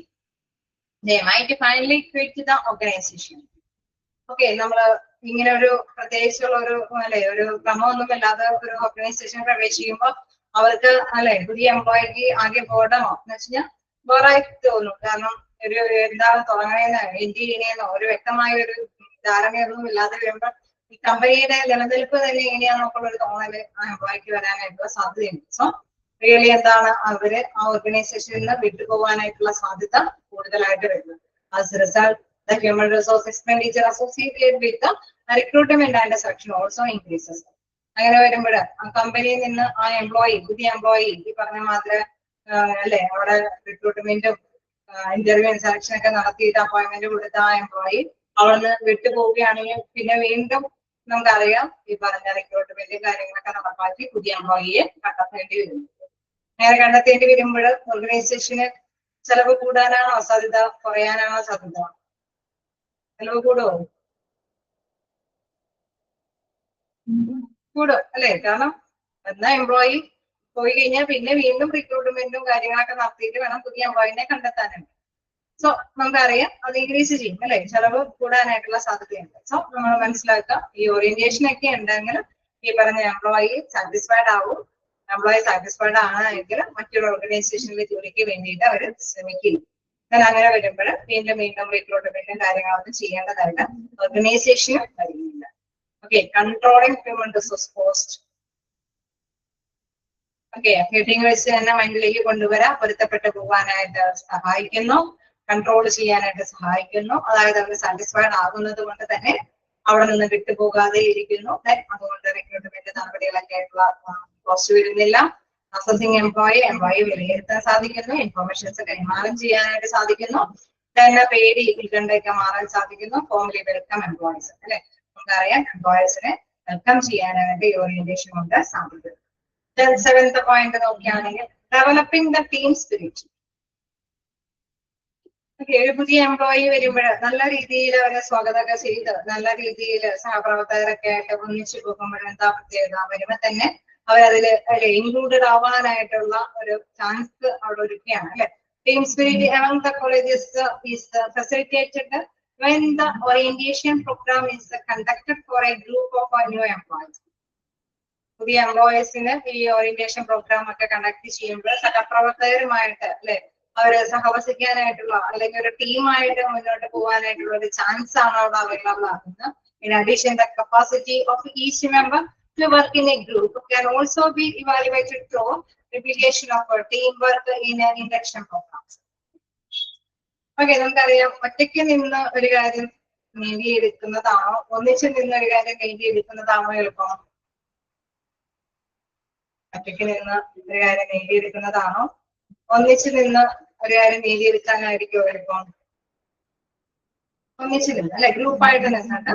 they might finally quit the organization. Okay, നമ്മള് ഇങ്ങനെ ഒരു പ്രത്യേകിച്ചുള്ള ഒരു അല്ലെ ഒരു ക്രമമൊന്നുമില്ലാതെ ഒരു ഓർഗനൈസേഷൻ പ്രവേശിക്കുമ്പോൾ അവർക്ക് അല്ലെ പുതിയ എംപ്ലോയിക്ക് ആകെ ബോർഡമോ എന്ന് വെച്ചാൽ ബോറായി തോന്നും. കാരണം ഒരു എന്താണ് തുടങ്ങണേന്ന് എന്ത് ചെയ്യണേന്നോ ഒരു വ്യക്തമായ ഒരു ധാരണയൊന്നും ഇല്ലാതെ വരുമ്പോൾ ഈ കമ്പനിയുടെ നിലനിൽപ്പ് തന്നെ എങ്ങനെയാണെന്നുള്ള ഒരു തോന്നല് ആ എംപ്ലോയിക്ക് വരാനായിട്ടുള്ള സാധ്യതയുണ്ട്. സോ റിയലി എന്താണ് അവര് ആ ഓർഗനൈസേഷനിൽ നിന്ന് വിട്ടുപോകാനായിട്ടുള്ള സാധ്യത കൂടുതലായിട്ട് വരുന്നത്. As A result the human resource expenditure associated with the recruitment and selection also increases. അങ്ങനെ വരുമ്പോൾ ആ കമ്പനിയിൽ നിന്ന് ആ എംപ്ലോയി പുതിയ എംപ്ലോയി ഈ പറഞ്ഞ മാത്രം അല്ലെ അവിടെ റിക്രൂട്ട്മെന്റും ഇന്റർവ്യൂ സെലക്ഷൻ ഒക്കെ നടത്തിയിട്ട് അപ്പോയിന്റ്മെന്റ് കൊടുത്ത ആ എംപ്ലോയി അവിടെ നിന്ന് വിട്ടുപോവുകയാണെങ്കിൽ പിന്നെ വീണ്ടും നമുക്കറിയാം ഈ പറഞ്ഞ റിക്രൂട്ട്മെന്റും കാര്യങ്ങളൊക്കെ നടപ്പാക്കി പുതിയ എംപ്ലോയിയെ കണ്ടെത്തേണ്ടി വരുന്നു. അങ്ങനെ കണ്ടെത്തേണ്ടി വരുമ്പോൾ ഓർഗനൈസേഷന് ചെലവ് കൂടാനാണോ സാധ്യത, കുറയാനാണോ സാധ്യത? ചെലവ് കൂടുമോ? കൂടും അല്ലെ. കാരണം എന്നാ എംപ്ലോയി പോയി കഴിഞ്ഞാൽ പിന്നെ വീണ്ടും റിക്രൂട്ട്മെന്റും കാര്യങ്ങളൊക്കെ നടത്തിയിട്ട് വേണം പുതിയ എംപ്ലോയിനെ കണ്ടെത്താനുണ്ട്. സോ നമുക്കറിയാം അത് ഇൻക്രീസ് ചെയ്യും അല്ലെ, ചെലവ് കൂടാനായിട്ടുള്ള സാധ്യതയുണ്ട്. സോ നമ്മൾ മനസ്സിലാക്കുക ഈ ഓറിയന്റേഷൻ ഒക്കെ ഉണ്ടെങ്കിൽ ഈ പറഞ്ഞ എംപ്ലോയി സാറ്റിസ്ഫൈഡ് ആവും. എംപ്ലോയി സാറ്റിസ്ഫൈഡ് ആണെങ്കിൽ മറ്റൊരു ഓർഗനൈസേഷനിലെ ജോലിക്ക് വേണ്ടിയിട്ട് അവർ ശ്രമിക്കില്ല. അങ്ങനെ വരുമ്പോൾ വീണ്ടും റിക്രൂട്ട്മെന്റും കാര്യങ്ങളൊന്നും ചെയ്യേണ്ടതായിട്ട് ഓർഗനൈസേഷന് കഴിയില്ല. Okay, controlling human resource cost. Okay, heading വെച്ച് തന്നെ മൈൻഡിലേക്ക് കൊണ്ടുവരാൻ പൊരുത്തപ്പെട്ട് പോകാനായിട്ട് സഹായിക്കുന്നു, കൺട്രോൾ ചെയ്യാനായിട്ട് സഹായിക്കുന്നു. അതായത് അവർ സാറ്റിസ്ഫൈഡ് ആകുന്നത് കൊണ്ട് തന്നെ അവിടെ നിന്ന് വിട്ടുപോകാതെ ഇരിക്കുന്നു. അതുകൊണ്ട് റിക്രൂട്ട്മെന്റ് നടപടികളൊക്കെ ആയിട്ടുള്ള കോസ്റ്റ് വരുന്നില്ല. അസസിങ് എംപ്ലോയി വിലയിരുത്താൻ സാധിക്കുന്നു, ഇൻഫർമേഷൻസ് കൈമാറ്റം ചെയ്യാനായിട്ട് സാധിക്കുന്നു. തന്നെ പേടി ഉത്കണ്ഠയൊക്കെ മാറാൻ സാധിക്കുന്നു. ഫോർമലി വെൽക്കം എംപ്ലോയീസ് അല്ലെ, നമുക്കറിയാം എംപ്ലോയീസിനെ വെൽക്കം ചെയ്യാനായിട്ട് ഈ ഓറിയന്റേഷൻ കൊണ്ട് സാധിക്കും. സെവൻത് പോയിന്റ് നോക്കുകയാണെങ്കിൽ ഡെവലപ്പിംഗ് ദ ടീം സ്പിരിറ്റ്. ഒരു പുതിയ എംപ്ലോയി വരുമ്പോൾ നല്ല രീതിയിൽ അവരെ സ്വാഗതമൊക്കെ ചെയ്ത് നല്ല രീതിയിൽ സഹപ്രവർത്തകരൊക്കെ ആയിട്ട് ഒന്നിച്ചു പോകുമ്പോൾ എന്താ പ്രത്യേകത, വരുമ്പോ തന്നെ അവരതിൽ ഇൻക്ലൂഡഡ് ആവാനായിട്ടുള്ള ഒരു ചാൻസ് അവിടെ ഒരുക്കുകയാണ് അല്ലെ. Team spirit among the colleges is facilitated when the orientation program is conducted for a group of new employees. പുതിയ എംപ്ലോയീസിന് ഈ ഓറിയന്റേഷൻ പ്രോഗ്രാം ഒക്കെ കണ്ടക്ട് ചെയ്യുമ്പോൾ സഹപ്രവർത്തകരുമായിട്ട് അല്ലെ അവര് സഹവസിക്കാനായിട്ടുള്ള അല്ലെങ്കിൽ ഒരു ടീമായിട്ട് മുന്നോട്ട് പോകാനായിട്ടുള്ള ഒരു ചാൻസ് ആണ് അവിടെ അവൈലബിൾ ആകുന്നത്. In addition, the capacity of each member to work in a group can also be evaluated through replication of teamwork in an induction programs. Okay, നമുക്കറിയാം ഒറ്റയ്ക്ക് നിന്ന് ഒരു കാര്യം നേടിയെടുക്കുന്നതാണോ ഒന്നിച്ച് നിന്ന് ഒരു കാര്യം നേടിയെടുക്കുന്നതാണോ എളുപ്പം? ഒറ്റയ്ക്ക് നിന്ന് ഒരു കാര്യം നേടിയെടുക്കുന്നതാണോ ഒന്നിച്ച് നിന്ന് ഒരു കാര്യം നേടിയെടുക്കാനായിരിക്കും എളുപ്പം? ഒന്നിച്ച് നിന്ന് അല്ലെ, ഗ്രൂപ്പായിട്ട് നിന്നിട്ട്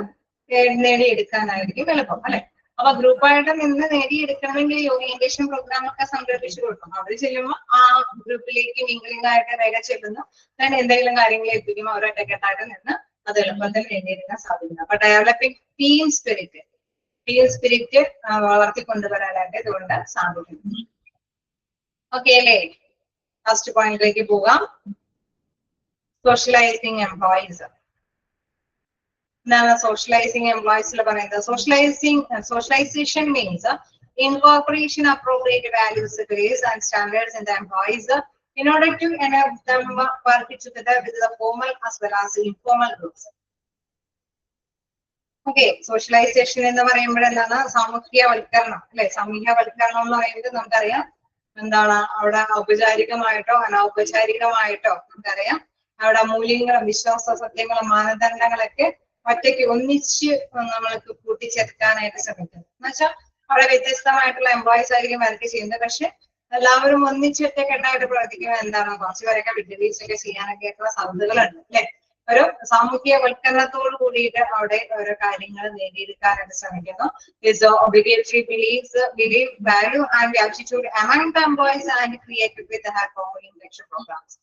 നേടിയെടുക്കാനായിരിക്കും എളുപ്പം അല്ലെ. അപ്പൊ ഗ്രൂപ്പായിട്ട് നിന്ന് നേടിയെടുക്കണമെങ്കിൽ ഈ ഓറിയന്റേഷൻ പ്രോഗ്രാം ഒക്കെ സംഘടിപ്പിച്ചു കൊടുക്കും. അവർ ചെല്ലുമ്പോൾ ആ ഗ്രൂപ്പിലേക്ക് മിംഗ്ലിംഗ് ആയിട്ട് നേരെ ചെല്ലുന്നു, ഞാൻ എന്തെങ്കിലും കാര്യങ്ങൾ എത്തിക്കുമ്പോൾ അവരൊറ്റക്കെട്ടായിട്ട് നിന്ന് അത് എളുപ്പത്തിൽ നേടിയെടുക്കാൻ സാധിക്കുന്നു. അപ്പൊ ഡെവലപ്പിംഗ് ടീം സ്പിരിറ്റ് വളർത്തിക്കൊണ്ടുവരാനായിട്ട് ഇതുകൊണ്ട് സാധിക്കുന്നു. ഓക്കെ അല്ലേ, ഫസ്റ്റ് പോയിന്റിലേക്ക് പോകാം. Socialising employees. എന്താണ് സോഷ്യലൈസിങ് എംപ്ലോയീസിൽ പറയുന്നത്? Socialization means incorporation of appropriate values, beliefs and standards in the employees in order to enable them work together with the formal as well as informal groups. Okay, socialisation എന്ന് പറയുമ്പോൾ എന്താണ്? സാമൂഹ്യവൽക്കരണം അല്ലെ. സാമൂഹ്യവൽക്കരണം എന്ന് പറയുന്നത് നമുക്കറിയാം എന്താണ്, അവിടെ ഔപചാരികമായിട്ടോ അനൗപചാരികമായിട്ടോ നമുക്കറിയാം അവിടെ മൂല്യങ്ങളും വിശ്വാസ സത്യങ്ങളും മാനദണ്ഡങ്ങളൊക്കെ ഒറ്റയ്ക്ക് ഒന്നിച്ച് നമ്മൾക്ക് കൂട്ടിച്ചേർക്കാനായിട്ട് ശ്രമിക്കുന്നത്. എന്നുവെച്ചാൽ അവിടെ വ്യത്യസ്തമായിട്ടുള്ള എംപ്ലോയീസ് ആയിരിക്കും വർക്ക് ചെയ്യുന്നത്, പക്ഷെ എല്ലാവരും ഒന്നിച്ച് ഒറ്റക്കെട്ടായിട്ട് പ്രവർത്തിക്കുമ്പോൾ എന്താണ് കുറച്ചുപേരൊക്കെ വിട്ടുവീഴ്ചയൊക്കെ ചെയ്യാനൊക്കെ ആയിട്ടുള്ള സാധ്യതകളുണ്ട് അല്ലെ. ഒരു സാമൂഹ്യവൽക്കരണത്തോട് കൂടിയിട്ട് അവിടെ ഓരോ കാര്യങ്ങൾ നേടിയെടുക്കാനായിട്ട് ശ്രമിക്കുന്നു. Obligatory belief, value and attitude among the employees and created with the help of induction programs.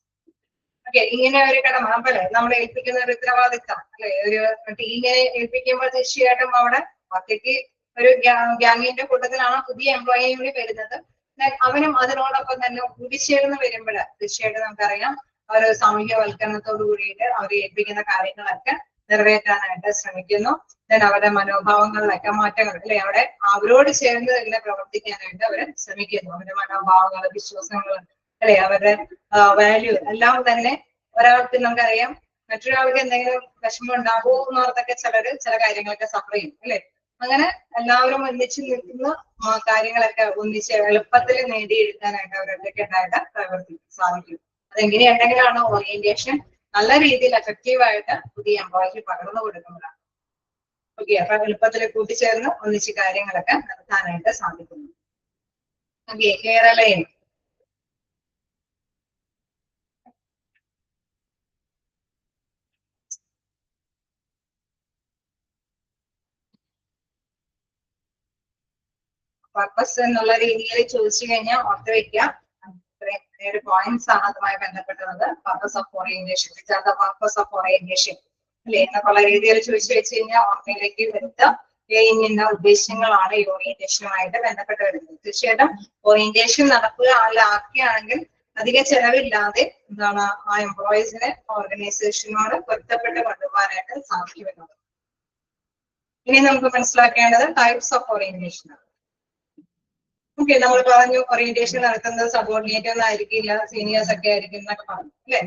Okay, ഇങ്ങനെ ഒരു കടമ പോലെ നമ്മൾ ഏൽപ്പിക്കുന്ന ഒരു ഉത്തരവാദിത്തം അല്ലെ. ഒരു ടീമിനെ ഏൽപ്പിക്കുമ്പോൾ തീർച്ചയായിട്ടും അവിടെ ഒറ്റയ്ക്ക് ഒരു ഗ്യാങ്ങിന്റെ കൂട്ടത്തിലാണ് പുതിയ എംപ്ലോയി കൂടി വരുന്നത്. അവനും അതിനോടൊപ്പം തന്നെ കൂടിച്ചേർന്ന് വരുമ്പോൾ തീർച്ചയായിട്ടും നമുക്കറിയാം അവർ സാമൂഹ്യവൽക്കരണത്തോട് കൂടിയിട്ട് അവർ ഏൽപ്പിക്കുന്ന കാര്യങ്ങളൊക്കെ നിറവേറ്റാനായിട്ട് ശ്രമിക്കുന്നു. അവരുടെ മനോഭാവങ്ങളിലൊക്കെ മാറ്റങ്ങൾ അല്ലെ, അവിടെ അവരോട് ചേർന്ന് തന്നെ പ്രവർത്തിക്കാനായിട്ട് അവർ ശ്രമിക്കുന്നു. അവരുടെ മനോഭാവങ്ങൾ, വിശ്വാസങ്ങൾ അല്ലെ, അവരുടെ വാല്യൂ എല്ലാം തന്നെ ഒരാൾക്ക് നമുക്കറിയാം മറ്റൊരാൾക്ക് എന്തെങ്കിലും വിഷമം ഉണ്ടാകുമോ എന്നോർത്തൊക്കെ ചില കാര്യങ്ങളൊക്കെ സഫർ ചെയ്യും അല്ലെ. അങ്ങനെ എല്ലാവരും ഒന്നിച്ച് നിൽക്കുന്ന കാര്യങ്ങളൊക്കെ ഒന്നിച്ച് എളുപ്പത്തിൽ നേടിയെടുക്കാനായിട്ട് അവരൊറ്റക്കെട്ടായിട്ട് സാധിക്കും. അതെങ്ങനെയുണ്ടെങ്കിലാണ് ഓറിയന്റേഷൻ നല്ല രീതിയിൽ എഫക്റ്റീവായിട്ട് പുതിയ എംപ്ലോയിക്ക് പകർന്നു കൊടുക്കുന്നതാണ്. ഓക്കെ, അപ്പൊ എളുപ്പത്തിൽ കൂട്ടിച്ചേർന്ന് ഒന്നിച്ച് കാര്യങ്ങളൊക്കെ നടത്താനായിട്ട് സാധിക്കുന്നു. ഓക്കെ, ക്ലിയർ അല്ലേ? പർപ്പസ് എന്നുള്ള രീതിയിൽ ചോദിച്ചു കഴിഞ്ഞാൽ ഓർത്ത് വെക്കുക, പോയിന്റ്സ് ആണ് അതുമായി ബന്ധപ്പെട്ടത്. Purpose of orientation, purpose of orientation അല്ലെ എന്നൊക്കെയുള്ള രീതിയിൽ ചോദിച്ചു വെച്ച് കഴിഞ്ഞാൽ ഓർമ്മയിലേക്ക് വരുത്തുക. ഇന്ന ഉദ്ദേശങ്ങളാണ് ഈ ഓറിയന്റേഷനുമായിട്ട് ബന്ധപ്പെട്ട് വരുന്നത്. തീർച്ചയായിട്ടും ഓറിയന്റേഷൻ ആക്കുകയാണെങ്കിൽ അധിക ചെലവില്ലാതെ എന്താണ് ആ എംപ്ലോയീസിനെ ഓർഗനൈസേഷനോട് പൊരുത്തപ്പെട്ട് കൊണ്ടുപോകാനായിട്ട് സാധിക്കുമെന്നത്. ഇനി നമുക്ക് മനസ്സിലാക്കേണ്ടത് ടൈപ്സ് ഓഫ് ഓറിയന്റേഷൻ ആണ്. ഓക്കെ, നമ്മൾ പറഞ്ഞു ഓറിയന്റേഷൻ നടത്തുന്നത് സബോർഡിനേറ്റ് ഒന്നും ആയിരിക്കില്ല, സീനിയേഴ്സ് ഒക്കെ ആയിരിക്കും എന്നൊക്കെ പറഞ്ഞു അല്ലെ.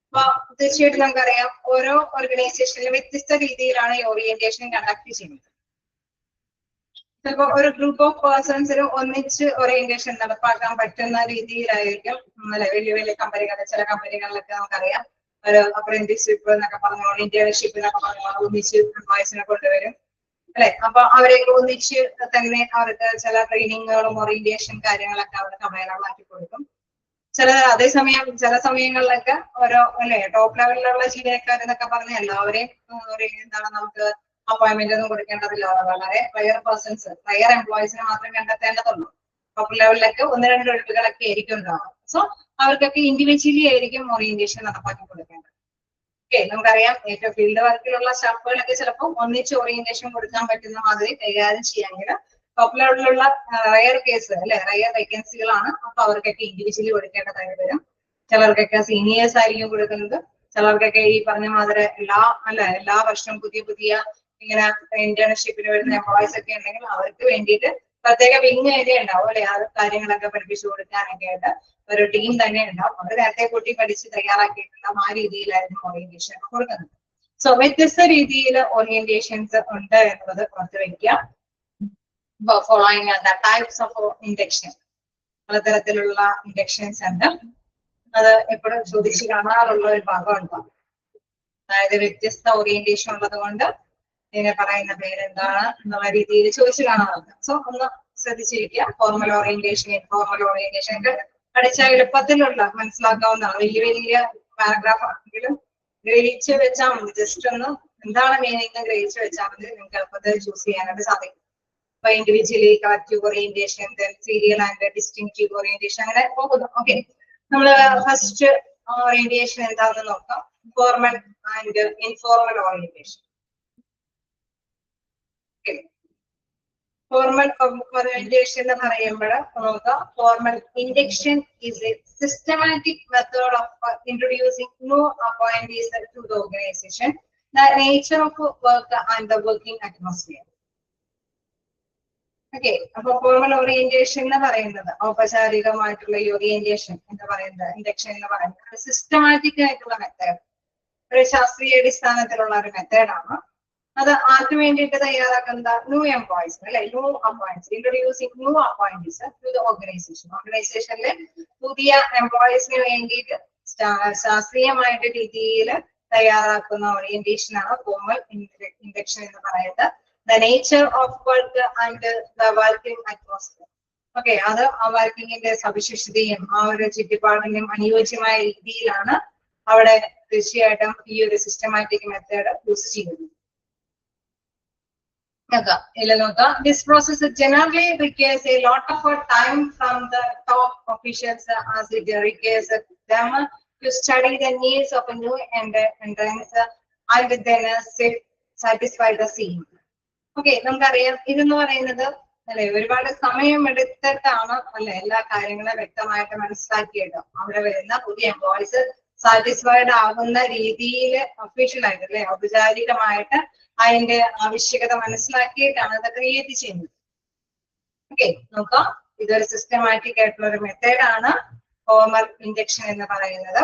അപ്പൊ തീർച്ചയായിട്ടും നമുക്കറിയാം ഓരോ ഓർഗനൈസേഷനിലും വ്യത്യസ്ത രീതിയിലാണ് ഈ ഓറിയന്റേഷൻ കണ്ടക്ട് ചെയ്യുന്നത്. ചിലപ്പോ ഒരു ഗ്രൂപ്പ് ഓഫ് പേഴ്സൺസിന് ഒന്നിച്ച് ഓറിയന്റേഷൻ നടപ്പാക്കാൻ പറ്റുന്ന രീതിയിലായിരിക്കും അല്ലെ. വലിയ വലിയ കമ്പനികൾ, ചില കമ്പനികളിലൊക്കെ നമുക്കറിയാം ഒരു അപ്രന്റീസ്ഷിപ്പ് എന്നൊക്കെ പറഞ്ഞു, ഇന്റേൺഷിപ്പ് എന്നൊക്കെ പറഞ്ഞു ഒന്നിച്ച് എംപ്ലോയീസിനെ കൊണ്ടുവരും അല്ലെ. അപ്പൊ അവരെ ഒന്നിച്ച് തന്നെ അവർക്ക് ചില ട്രെയിനിങ്ങുകളും ഓറിയന്റേഷൻ കാര്യങ്ങളൊക്കെ അവർക്ക് അവൈലബിൾ ആക്കി കൊടുക്കും. അതേസമയം ചില സമയങ്ങളിലൊക്കെ ഓരോ അല്ലെ ടോപ്പ് ലെവലിലുള്ള ജീവനക്കാരെന്നൊക്കെ പറഞ്ഞ എല്ലാവരെയും എന്താണ് നമുക്ക് അപ്പോയിന്റ്മെന്റ് ഒന്നും കൊടുക്കേണ്ടതില്ല. വളരെ റയർ പേഴ്സൺസ്, റയർ എംപ്ലോയീസിനെ മാത്രം കണ്ടെത്തേണ്ടതുള്ളൂ. ടോപ്പ് ലെവലിലൊക്കെ 1-2 ഒഴിവുകളൊക്കെ ആയിരിക്കും ഉണ്ടാവുക. സോ അവർക്കൊക്കെ ഇൻഡിവിജ്വലി ആയിരിക്കും ഓറിയന്റേഷൻ നടപ്പാക്കി കൊടുക്കേണ്ടത്. ഓക്കെ, നമുക്കറിയാം ഏറ്റവും ഫീൽഡ് വർക്കിലുള്ള സ്റ്റാഫുകളൊക്കെ ചിലപ്പോൾ ഒന്നിച്ച് ഓറിയന്റേഷൻ കൊടുക്കാൻ പറ്റുന്ന മാതിരി കൈകാര്യം ചെയ്യാമെങ്കിൽ ടോപ്പ് ലെവലിലുള്ള റയർ കേസ് അല്ലെ, റയർ വേക്കൻസികളാണ്. അപ്പൊ അവർക്കൊക്കെ ഇൻഡിവിജ്വലി കൊടുക്കേണ്ടതായിട്ട് വരും. ചിലർക്കൊക്കെ സീനിയേഴ്സ് ആയിരിക്കും കൊടുക്കുന്നത്. ചിലർക്കൊക്കെ ഈ പറഞ്ഞ മാതിരി എല്ലാ വർഷവും പുതിയ ഇങ്ങനെ ഇന്റേൺഷിപ്പിന് വരുന്ന എംപ്ലോയീസ് ഒക്കെ ഉണ്ടെങ്കിൽ അവർക്ക് വേണ്ടിയിട്ട് പ്രത്യേക വിങ് ഏരിയ ഉണ്ടാവും അല്ലെ, ആ കാര്യങ്ങളൊക്കെ പഠിപ്പിച്ചു കൊടുക്കാനൊക്കെ ആയിട്ട് ഒരു ടീം തന്നെ ഉണ്ടാവും. അവർ നേരത്തെ കൂട്ടി പഠിച്ച് തയ്യാറാക്കിയിട്ടുണ്ടാവും. ആ രീതിയിലായിരുന്നു ഓറിയന്റേഷൻ കൊടുക്കുന്നത്. സോ വ്യത്യസ്ത രീതിയിൽ ഓറിയന്റേഷൻസ് ഉണ്ട് എന്നുള്ളത് ഓർത്ത് വയ്ക്കുക. Following the types of induction, പലതരത്തിലുള്ള ഇൻഡക്ഷൻസ് ഉണ്ട്. അത് എപ്പോഴും ചോദിച്ച് കാണാറുള്ള ഒരു ഭാഗമുണ്ട്. അതായത് വ്യത്യസ്ത ഓറിയന്റേഷൻ ഉള്ളത് കൊണ്ട് ഇതിനെ പറയുന്ന പേരെന്താണ് എന്നുള്ള രീതിയിൽ ചോദിച്ചു കാണാറുണ്ട്. സോ ഒന്ന് ശ്രദ്ധിച്ചിരിക്കുക. ഫോർമൽ ഓറിയന്റേഷൻ, ഇൻഫോർമൽ ഓറിയന്റേഷൻ ഒക്കെ പഠിച്ച എളുപ്പത്തിലുള്ള മനസ്സിലാക്കാവുന്നതാണ്. വലിയ പാരഗ്രാഫ് ആണെങ്കിലും ഗ്രഹിച്ച് വെച്ചാൽ മതി. ജസ്റ്റ് ഒന്ന് എന്താണ് മീനിങ് ഗ്രഹിച്ച് വെച്ചാൽ മതി, നിങ്ങൾക്ക് എളുപ്പത്തിൽ ചൂസ് ചെയ്യാനായിട്ട് സാധിക്കും. അപ്പൊ individually, collective orientation, serial and distinctive orientation അങ്ങനെ പോകുന്നു. ഓക്കെ, നമ്മള് ഫസ്റ്റ് ഓറിയന്റേഷൻ എന്താണെന്ന് നോക്കാം. Formal and informal orientation. Formal orientation എന്ന് പറയുമ്പോൾ നോക്കാം, formal induction is a systematic method of introducing new appointees to the organization, the nature of work and the working atmosphere. Okay, അപ്പൊ formal orientation എന്ന് പറയുന്നത് ഔപചാരികമായിട്ടുള്ള ഈ orientation എന്ന് പറയുന്നത്, induction എന്ന് പറയുന്നത് സിസ്റ്റമാറ്റിക് ആയിട്ടുള്ള മെത്തേഡ്, ഒരു ശാസ്ത്രീയ അടിസ്ഥാനത്തിലുള്ള ഒരു മെത്തേഡാണ്. അത് ആർക്ക് വേണ്ടിയിട്ട് തയ്യാറാക്കുന്ന ന്യൂ എംപ്ലോയീസ് അല്ലെ, new appoints, introducing new appointees to the organisation. ഓർഗനൈസേഷനിലെ പുതിയ എംപ്ലോയീസിന് വേണ്ടിയിട്ട് ശാസ്ത്രീയമായിട്ട് രീതിയിൽ തയ്യാറാക്കുന്ന ഓറിയന്റേഷൻ ആണ് ഫോർമൽ ഇൻഡക്ഷൻ എന്ന് പറയുന്നത്. The nature of work and the working atmosphere. Okay, അത് ആ വർക്കിങ്ങിന്റെ സവിശേഷതയും ആ ഒരു ചുറ്റുപാടിനും അനുയോജ്യമായ രീതിയിലാണ് അവിടെ തീർച്ചയായിട്ടും ഈ ഒരു സിസ്റ്റമാറ്റിക് മെത്തേഡ് യൂസ് ചെയ്യുന്നത്. This process generally requires a lot of time from the top officials as it requires them to study the needs of a new entrants and then satisfy the scene. Okay, നമുക്കറിയാം ഇതെന്ന് പറയുന്നത് അല്ലെ ഒരുപാട് സമയം എടുത്തിട്ടാണ് അല്ലെ എല്ലാ കാര്യങ്ങളും വ്യക്തമായിട്ട് മനസ്സിലാക്കിയിട്ട് അവിടെ വരുന്ന പുതിയ എംപ്ലോയീസ് സാറ്റിസ്ഫൈഡ് ആകുന്ന രീതിയിൽ ഒഫീഷ്യലായിട്ട് അല്ലെ ഔപചാരികമായിട്ട് അതിന്റെ ആവശ്യകത മനസ്സിലാക്കിയിട്ടാണ് ഇത് ക്രിയേറ്റ് ചെയ്യുന്നത്. ഓക്കെ, നോക്കാം, ഇതൊരു സിസ്റ്റമാറ്റിക് ആയിട്ടുള്ള ഒരു മെത്തേഡാണ് ഫോർമൽ ഇൻഡക്ഷൻ എന്ന് പറയുന്നത്.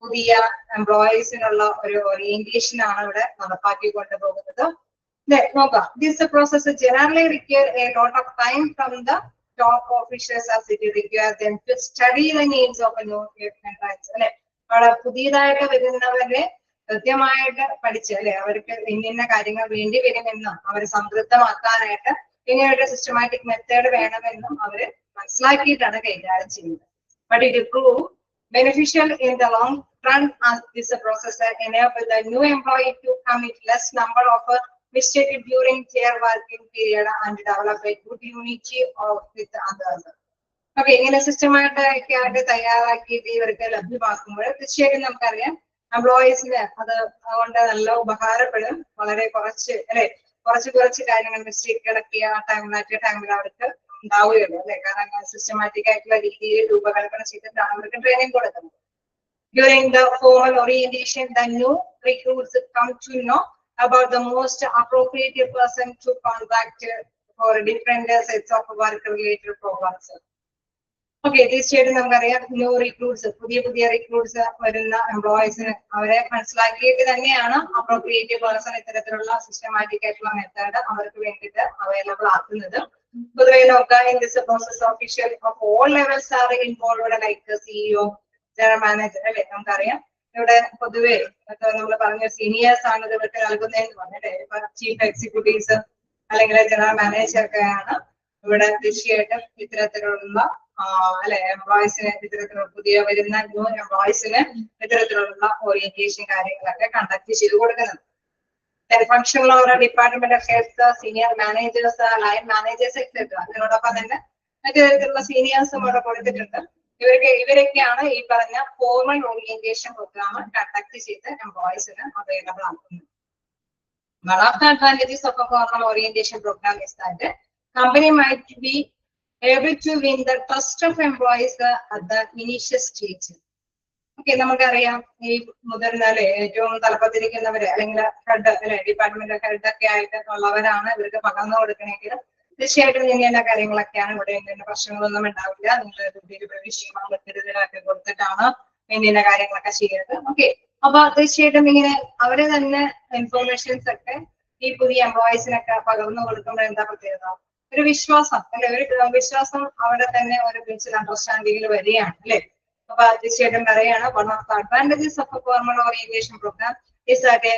പുതിയ എംപ്ലോയീസിനുള്ള ഒരു ഓറിയന്റേഷൻ ആണ് ഇവിടെ നടപ്പാക്കി കൊണ്ടുപോകുന്നത്. നോക്കാം, this process generally require a lot of time from the top officials as it requires them to study the needs of a new entrants. അല്ലെ, അവിടെ പുതിയതായിട്ട് വരുന്നവരെ കൃത്യമായിട്ട് പഠിച്ച് അല്ലെ അവർക്ക് ഇന്ന കാര്യങ്ങൾ വേണ്ടി വരുമെന്നും അവരെ സംതൃപ്തമാക്കാനായിട്ട് ഇങ്ങനെയൊരു സിസ്റ്റമാറ്റിക് മെത്തേഡ് വേണമെന്നും അവര് മനസ്സിലാക്കിയിട്ടാണ് കൈകാര്യം ചെയ്യുന്നത്. But it prove beneficial in the long run as this process enable the new employee to commit less number of mistakes during their working period and develop a good unity with others. Okay, ഇങ്ങനെ സിസ്റ്റമായിട്ട് തയ്യാറാക്കിയിട്ട് ഇവർക്ക് ലഭ്യമാക്കുമ്പോൾ തീർച്ചയായിട്ടും നമുക്കറിയാം എംപ്ലോയീസിന് അത് അതുകൊണ്ട് നല്ല ഉപകാരപ്പെടും. വളരെ കുറച്ച് അല്ലെ കുറച്ച് കാര്യങ്ങൾ മിസ്റ്റേക്കുകളൊക്കെ ആ ടൈമിൽ അവർക്ക് ഉണ്ടാവുകയുള്ളൂ അല്ലെ, കാരണം സിസ്റ്റമാറ്റിക് ആയിട്ടുള്ള രീതിയിൽ രൂപകൽപ്പന ചെയ്തിട്ടാണ് അവർക്ക് ട്രെയിനിങ് കൊടുക്കുന്നത്. During the formal orientation, the new recruits come to know about the most appropriate person to contact for different sets of work related programs. Okay, തീർച്ചയായിട്ടും നമുക്കറിയാം ന്യൂ റിക്രൂട്ട്സ്, പുതിയ റിക്രൂട്ട്സ് വരുന്ന എംപ്ലോയീസിന് അവരെ മനസ്സിലാക്കിയിട്ട് തന്നെയാണ് അപ്രോപ്രിയേറ്റ് പേഴ്സൺ ഇത്തരത്തിലുള്ള systematic ആയിട്ടുള്ള method അവർക്ക് വേണ്ടിയിട്ട് അവൈലബിൾ ആക്കുന്നത്. പൊതുവെ നോക്കാം, in this process official of all levels are involved like CEO, general manager അല്ലെ. നമുക്കറിയാം ഇവിടെ പൊതുവെ നമ്മൾ പറഞ്ഞ സീനിയേഴ്സ് ആണ് ഇവർക്ക് നൽകുന്നതെന്ന് പറഞ്ഞിട്ട് ഇപ്പൊ ചീഫ് എക്സിക്യൂട്ടീവ്സ് അല്ലെങ്കിൽ ജനറൽ മാനേജർ ഒക്കെയാണ് ഇവിടെ തീർച്ചയായിട്ടും ഇത്തരത്തിലുള്ള അല്ലെ എംപ്ലോയീസിന് ഇത്തരത്തിലുള്ള പുതിയ വരുന്ന ന്യൂ എംപ്ലോയീസിന് ഇത്തരത്തിലുള്ള ഓറിയന്റേഷൻ കാര്യങ്ങളൊക്കെ കണ്ടക്ട് ചെയ്ത് കൊടുക്കുന്നത്. Functional or department of health, senior managers, line managers etcetera. അതിനോടൊപ്പം തന്നെ മറ്റു തരത്തിലുള്ള സീനിയേഴ്സും ഇവിടെ കൊടുത്തിട്ടുണ്ട്. ഇവരൊക്കെയാണ് ഈ പറഞ്ഞ ഫോർമൽ ഓറിയന്റേഷൻ പ്രോഗ്രാം കണ്ടക്ട് ചെയ്ത് എംപ്ലോയീസിന് അവൈലബിൾ ആക്കുന്നത്. One of the advantages of a formal orientation program is that the company might be able to win the trust of employees at the initial stage. Okay, നമുക്കറിയാം ഈ മുതിർന്ന ഏറ്റവും തലപ്പത്തിരിക്കുന്നവര് അല്ലെങ്കിൽ head അല്ലെ department head ഒക്കെ ആയിട്ട് ഉള്ളവരാണ് ഇവർക്ക് പകർന്നു കൊടുക്കണമെങ്കിൽ തീർച്ചയായിട്ടും ഇങ്ങനെയുള്ള കാര്യങ്ങളൊക്കെയാണ്. ഇവിടെ ഇങ്ങനെ പ്രശ്നങ്ങളൊന്നും ഉണ്ടാവില്ല. നിങ്ങൾ ഡ്യൂട്ടിയിൽ പ്രവേശിക്കുമ്പോൾ കെട്ടിടത്തിലൊക്കെ കൊടുത്തിട്ടാണ് ഇങ്ങനെ കാര്യങ്ങളൊക്കെ ചെയ്യുന്നത്. ഓക്കെ, അപ്പൊ തീർച്ചയായിട്ടും ഇങ്ങനെ അവര് തന്നെ ഇൻഫോർമേഷൻസ് ഒക്കെ ഈ പുതിയ എംപ്ലോയീസിനൊക്കെ പകർന്നു കൊടുക്കുമ്പോൾ എന്താ പ്രത്യേകത? ഒരു വിശ്വാസം അല്ലെ, ഒരു വിശ്വാസം അവിടെ തന്നെ ഒരു മ്യൂച്വൽ അണ്ടർസ്റ്റാൻഡിങ്ങിൽ വരികയാണ് അല്ലെ. അപ്പൊ തീർച്ചയായിട്ടും പറയാണ് one of the advantages of a formal orientation program is that a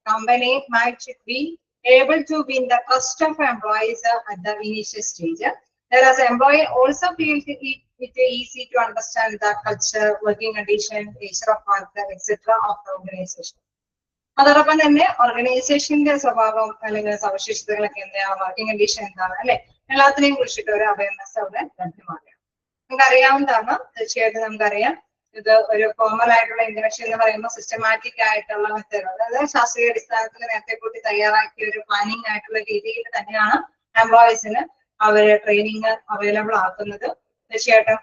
company might be able to win the trust of employees at the initial stage. Whereas employee also feels it easy to understand the culture, working condition, nature of work, etc. of the organization. അതോടൊപ്പം തന്നെ ഓർഗനൈസേഷന്റെ സ്വഭാവം അല്ലെങ്കിൽ സവിശേഷതകളൊക്കെ എന്താണ്, working condition എന്താണ് അല്ലെ, എല്ലാത്തിനെയും കുറിച്ചിട്ട് ഒരു അവയർനെസ് അവിടെ ലഭ്യമാകും. നമുക്കറിയാവുന്നതാണ്, തീർച്ചയായിട്ടും നമുക്കറിയാം ഇത് ഒരു ഫോർമൽ ആയിട്ടുള്ള ഇന്റർവെൻഷൻ എന്ന് പറയുമ്പോൾ സിസ്റ്റമാറ്റിക് ആയിട്ടുള്ള മെത്തേഡ്, അതായത് ശാസ്ത്രീയ അടിസ്ഥാനത്തിൽ നേരത്തെ കൂട്ടി തയ്യാറാക്കിയ ഒരു പ്ലാനിങ് ആയിട്ടുള്ള രീതിയിൽ തന്നെയാണ് എംപ്ലോയീസിന് അവര് ട്രെയിനിങ് അവൈലബിൾ ആക്കുന്നത്. തീർച്ചയായിട്ടും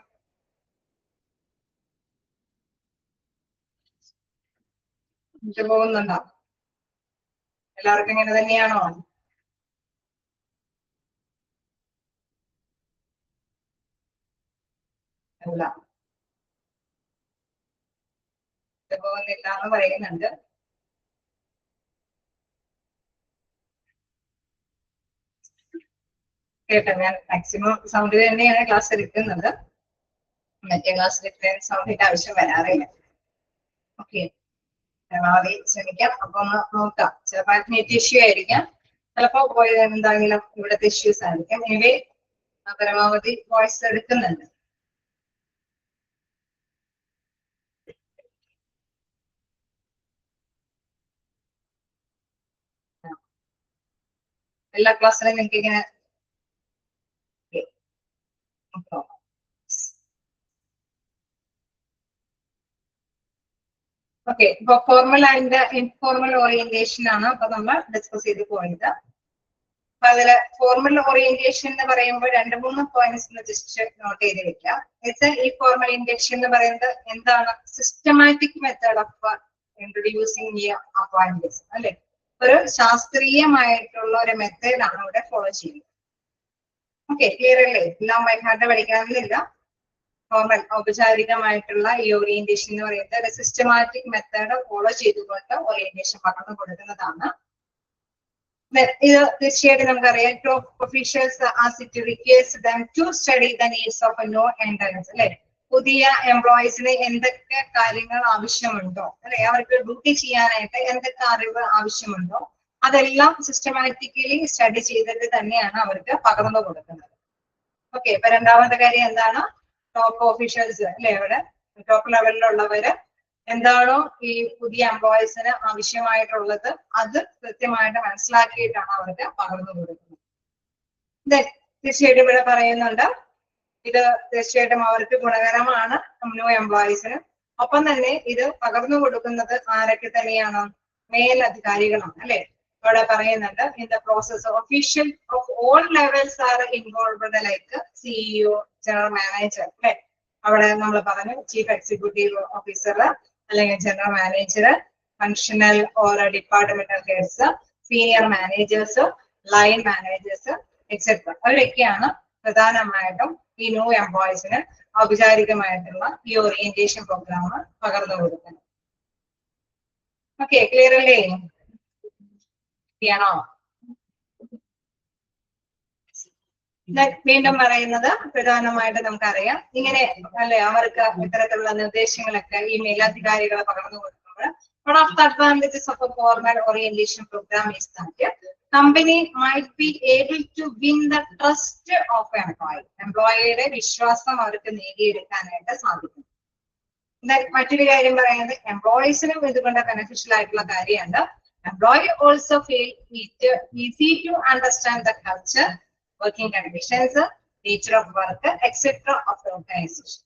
പോകുന്നുണ്ടോ? എല്ലാവർക്കും ഇങ്ങനെ തന്നെയാണോ? അല്ല, പോകുന്നില്ല എന്ന് പറയുന്നുണ്ട്. കേട്ടോ, ഞാൻ മാക്സിമം സൗണ്ട് തന്നെയാണ് ക്ലാസ് എടുക്കുന്നത്. മറ്റേ ക്ലാസ്സിൽ ഇത്രയും സൗണ്ടിന്റെ ആവശ്യം വരാറില്ല. ഓക്കെ, പരമാവധി ശ്രമിക്കാം. അപ്പൊ ഒന്ന് നോക്കാം. ചിലപ്പോൾ നെറ്റ് ഇഷ്യൂ ആയിരിക്കാം, ചിലപ്പോ എന്തെങ്കിലും ഇവിടുത്തെ ഇഷ്യൂസ് ആയിരിക്കും. എനിവേ പരമാവധി വോയിസ് എടുക്കുന്നുണ്ട്. എല്ലാ ക്ലാസ്സിലും നിങ്ങൾക്ക് ഇങ്ങനെ ഓക്കെ. ഇപ്പൊ ഫോർമൽ ആൻഡ് ഇൻഫോർമൽ ഓറിയന്റേഷൻ ആണ് അപ്പൊ നമ്മൾ ഡിസ്കസ് ചെയ്ത് പോയത്. അപ്പൊ അതില് ഫോർമൽ ഓറിയന്റേഷൻ എന്ന് പറയുമ്പോൾ 2-3 പോയിന്റ്സ് ജസ്റ്റ് നോട്ട് ചെയ്ത് വെക്കാം. ഈ ഫോർമൽ ഇൻഡക്ഷൻ എന്ന് പറയുന്നത് എന്താണ്? Systematic method of introducing new appointments അല്ലെ, ഒരു ശാസ്ത്രീയമായിട്ടുള്ള ഒരു മെത്തേഡാണ് ഇവിടെ ഫോളോ ചെയ്യുന്നത്. ഓക്കെ, ക്ലിയർ അല്ലേ? എല്ലാം വൈകാണ്ട് പഠിക്കാനില്ല. ഫോർമൽ ഔപചാരികമായിട്ടുള്ള ഈ ഓറിയന്റേഷൻ എന്ന് പറയുന്നത് ഒരു സിസ്റ്റമാറ്റിക് മെത്തേഡ് ഫോളോ ചെയ്തുകൊണ്ട് ഓറിയന്റേഷൻ പകർന്നു കൊടുക്കുന്നതാണ്. ഇത് തീർച്ചയായിട്ടും നമുക്കറിയാം top officials as it requires them to study the needs of new entrants അല്ലെ. പുതിയ എംപ്ലോയീസിന് എന്തൊക്കെ കാര്യങ്ങൾ ആവശ്യമുണ്ടോ അല്ലെ, അവർക്ക് ഡ്യൂട്ടി ചെയ്യാനായിട്ട് എന്തൊക്കെ അറിവ് ആവശ്യമുണ്ടോ അതെല്ലാം സിസ്റ്റമാറ്റിക്കലി സ്റ്റഡി ചെയ്തിട്ട് തന്നെയാണ് അവർക്ക് പകർന്നു കൊടുക്കുന്നത്. ഓക്കെ, ഇപ്പൊ രണ്ടാമത്തെ കാര്യം എന്താണ്? ടോപ്പ് ഓഫീഷ്യൽസ് അല്ലെ, ഇവിടെ ടോപ്പ് ലെവലിലുള്ളവര് എന്താണോ ഈ പുതിയ എംപ്ലോയീസിന് ആവശ്യമായിട്ടുള്ളത് അത് കൃത്യമായിട്ട് മനസ്സിലാക്കിയിട്ടാണ് അവർക്ക് പകർന്നു കൊടുക്കുന്നത്. തീർച്ചയായിട്ടും ഇവിടെ പറയുന്നുണ്ട് ഇത് തീർച്ചയായിട്ടും അവർക്ക് ഗുണകരമാണ് ന്യൂ എംപ്ലോയീസിന്. ഒപ്പം തന്നെ ഇത് പകർന്നു കൊടുക്കുന്നത് ആരൊക്കെ തന്നെയാണ്? മേലധികാരികളാണ് അല്ലെ. ഇവിടെ പറയുന്നുണ്ട് in the process official of all levels are involved like CEO, general manager അല്ലെ. അവിടെ നമ്മൾ പറഞ്ഞു ചീഫ് എക്സിക്യൂട്ടീവ് ഓഫീസർ അല്ലെങ്കിൽ general manager, functional or departmental heads, senior managers, line managers etcetera. അവരൊക്കെയാണ് പ്രധാനമായിട്ടും ഈ ന്യൂ എംപ്ലോയീസിന് ഔപചാരികമായിട്ടുള്ള ഈ ഓറിയന്റേഷൻ പ്രോഗ്രാം പകർന്നു കൊടുക്കുന്നത്. ഓക്കെ, ക്ലിയർ അല്ലേ? ണോ? വീണ്ടും പറയുന്നത് പ്രധാനമായിട്ട് നമുക്കറിയാം ഇങ്ങനെ അല്ലെ, അവർക്ക് ഇത്തരത്തിലുള്ള നിർദ്ദേശങ്ങളൊക്കെ ഈ മേലധികാരികളെ പകർന്നു കൊടുക്കുമ്പോൾ one of the advantages of a formal orientation program is that company might be able to win the trust of an employee. എംപ്ലോയിയുടെ വിശ്വാസം അവർക്ക് നേടിയെടുക്കാനായിട്ട് സാധിക്കും. മറ്റൊരു കാര്യം പറയുന്നത് എംപ്ലോയീസിനും ഇതുകൊണ്ട് ബെനിഫിഷ്യൽ ആയിട്ടുള്ള കാര്യമുണ്ട്. Employee also feel it easy to understand the culture, working conditions, nature of work etcetera of the organisation.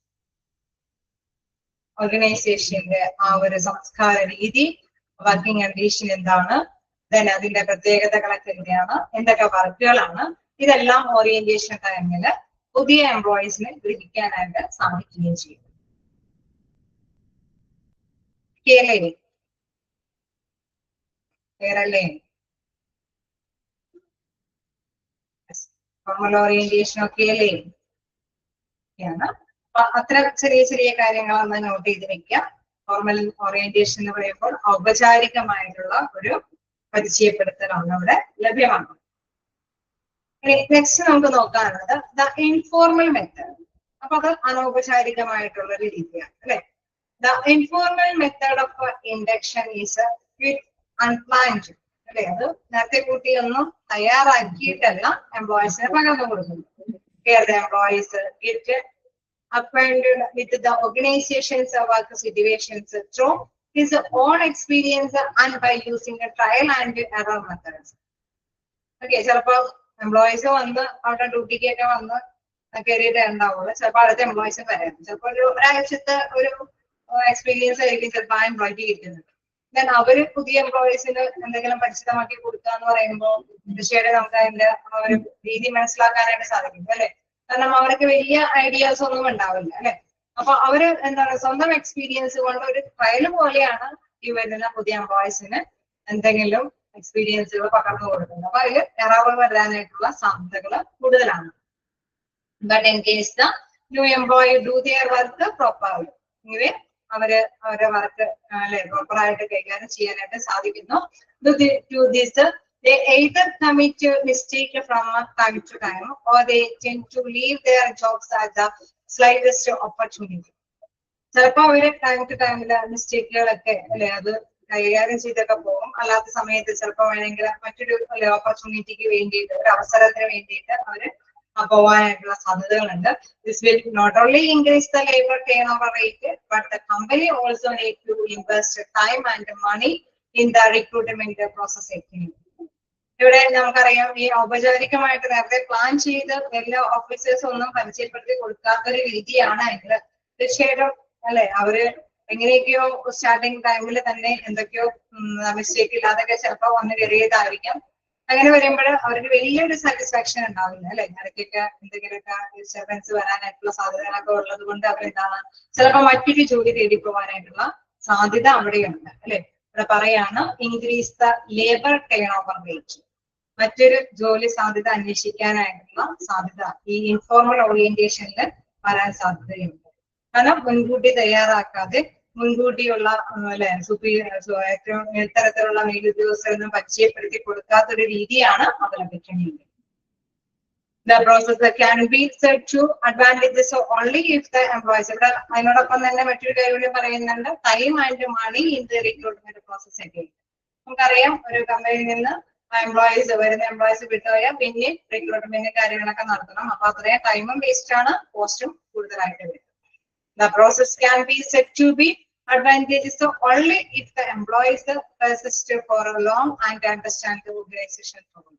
ഓർഗനൈസേഷന്റെ ആ ഒരു സംസ്കാര രീതി, വർക്കിംഗ് കണ്ടീഷൻ എന്താണ്, then അതിന്റെ പ്രത്യേകതകളൊക്കെ എങ്ങനെയാണ്, എന്തൊക്കെ വർക്കുകളാണ്, ഇതെല്ലാം ഓറിയന്റേഷൻ ടൈമിൽ പുതിയ എംപ്ലോയീസിനെ ഗ്രഹിക്കാനായിട്ട് സാധിക്കുകയും ചെയ്യും. ക്ലിയറല്ലേ? ഫോർമൽ ഓറിയന്റേഷൻ ഒക്കെ അല്ലേ? അത്ര ചെറിയ ചെറിയ കാര്യങ്ങളൊന്ന് നോട്ട് ചെയ്ത് വെക്കുക. ഫോർമൽ ഓറിയന്റേഷൻ എന്ന് പറയുമ്പോൾ ഔപചാരികമായിട്ടുള്ള ഒരു പരിചയപ്പെടുത്തലാണ് അവിടെ ലഭ്യമാണ്. നെക്സ്റ്റ് നമുക്ക് നോക്കാനുള്ളത് ദ ഇൻഫോർമൽ മെത്തേഡ്. അപ്പൊ അത് അനൗപചാരികമായിട്ടുള്ള ഒരു രീതിയാണ് അല്ലെ. The informal method of induction is unplanned അല്ലെ. അത് നേരത്തെ കൂട്ടി ഒന്നും തയ്യാറാക്കിയിട്ടല്ല എംപ്ലോയീസിന് പകർന്നു കൊടുക്കുന്നത്. The employees get acquainted with the organization's work situations through his own experience and by using a trial and error methods. Okay, ചിലപ്പോ എംപ്ലോയീസ് വന്ന് അവിടെ ഡ്യൂട്ടിക്കൊക്കെ വന്ന് കയറിയിട്ട് ഉണ്ടാവുള്ളൂ. ചിലപ്പോൾ അടുത്ത എംപ്ലോയീസ് വരാം. ചിലപ്പോൾ ഒരാഴ്ചത്തെ ഒരു എക്സ്പീരിയൻസ് ആയിരിക്കും ചിലപ്പോൾ ആ എംപ്ലോയിക്ക് കിട്ടുന്നത്. ദെൻ അവര് പുതിയ എംപ്ലോയീസിന് എന്തെങ്കിലും പരിചിതമാക്കി കൊടുക്കുക എന്ന് പറയുമ്പോൾ തീർച്ചയായിട്ടും നമുക്ക് അതിന്റെ ഒരു രീതി മനസ്സിലാക്കാനായിട്ട് സാധിക്കും അല്ലെ. കാരണം അവർക്ക് വലിയ ഐഡിയാസ് ഒന്നും ഉണ്ടാവില്ല അല്ലെ. അപ്പൊ അവര് എന്താണ് സ്വന്തം എക്സ്പീരിയൻസ് കൊണ്ട് ഒരു ട്രയൽ പോലെയാണ് ഈ വരുന്ന പുതിയ എംപ്ലോയീസിന് എന്തെങ്കിലും എക്സ്പീരിയൻസുകൾ പകർന്നു കൊടുക്കുന്നത്. അപ്പൊ അതിൽ എറർ വരാനായിട്ടുള്ള സാധ്യതകൾ കൂടുതലാണ്. But in case the new employee do their work properly, ഇങ്ങനെ അവരുടെ വർക്ക് അല്ലെ പ്രോപ്പറായിട്ട് കൈകാര്യം ചെയ്യാനായിട്ട് സാധിക്കുന്നു. They either commit mistake from time to time or they tend to leave their jobs at the slightest opportunity. ചിലപ്പോ അവര് ടൈം ടു ടൈമില് മിസ്റ്റേക്കുകളൊക്കെ അല്ലെ അത് കൈകാര്യം ചെയ്തൊക്കെ പോകും. അല്ലാത്ത സമയത്ത് ചിലപ്പോ വേണമെങ്കിൽ മറ്റൊരു ഓപ്പർച്യൂണിറ്റിക്ക് വേണ്ടിയിട്ട് ഒരു അവസരത്തിന് വേണ്ടിയിട്ട് അവര് പോവാനായിട്ടുള്ള സാധ്യതകളുണ്ട്. This will not only increase the labor turnover rate, but the company also need to invest time and money in the recruitment process. ഇവിടെ നമുക്കറിയാം ഈ ഔപചാരികമായിട്ട് നേരത്തെ പ്ലാൻ ചെയ്ത് എല്ലാ ഓഫീസേഴ്സ് ഒന്നും പരിചയപ്പെടുത്തി കൊടുക്കാത്തൊരു രീതിയാണ് എങ്കിൽ തീർച്ചയായിട്ടും അല്ലെ അവര് എങ്ങനെയൊക്കെയോ സ്റ്റാർട്ടിങ് ടൈമിൽ തന്നെ എന്തൊക്കെയോ മിസ്റ്റേക്ക് ഇല്ലാതൊക്കെ ചിലപ്പോൾ വന്ന് കയറിയതായിരിക്കാം. അങ്ങനെ വരുമ്പോൾ അവർക്ക് വലിയൊരു സാറ്റിസ്ഫാക്ഷൻ ഉണ്ടാവില്ല അല്ലെ. ഇടയ്ക്കൊക്കെ എന്തെങ്കിലുമൊക്കെ ഡിസ്റ്റർബൻസ് വരാനായിട്ടുള്ള സാധ്യതകളൊക്കെ ഉള്ളത് കൊണ്ട് അവരെന്താണ് ചിലപ്പോൾ മറ്റൊരു ജോലി തേടി പോകാനായിട്ടുള്ള സാധ്യത അവിടെയുണ്ട് അല്ലെ. ഇവിടെ പറയാണ് increase the labour turn over rate, മറ്റൊരു ജോലി സാധ്യത അന്വേഷിക്കാനായിട്ടുള്ള സാധ്യത ഈ ഇൻഫോർമൽ ഓറിയന്റേഷനിൽ വരാൻ സാധ്യതയുണ്ട്. കാരണം മുൻകൂട്ടി തയ്യാറാക്കാതെ മുൻകൂട്ടിയുള്ള അല്ലെ ഏറ്റവും ഇത്തരത്തിലുള്ള മേലുദ്യോഗസ്ഥരൊന്നും പരിചയപ്പെടുത്തി കൊടുക്കാത്തൊരു രീതിയാണ് അവലംബിക്കുന്നത്. The process can be set to advantages only if the employees. ഇവിടെ അതിനോടൊപ്പം തന്നെ മറ്റൊരു കാര്യം കൂടി പറയുന്നുണ്ട്, time and money in the recruitment process ഒക്കെ. നമുക്കറിയാം ഒരു കമ്പനിയിൽ നിന്ന് വരുന്ന എംപ്ലോയീസ് വിട്ടുപോയാൽ പിന്നെ റിക്രൂട്ട്മെന്റ് കാര്യങ്ങളൊക്കെ നടത്തണം. അപ്പൊ അത്രയും ടൈമും വേസ്റ്റ് ആണ്, കോസ്റ്റും കൂടുതലായിട്ട് വരും. The process can be set to be advantageous only if the employees persist for a long and understand the organization problem.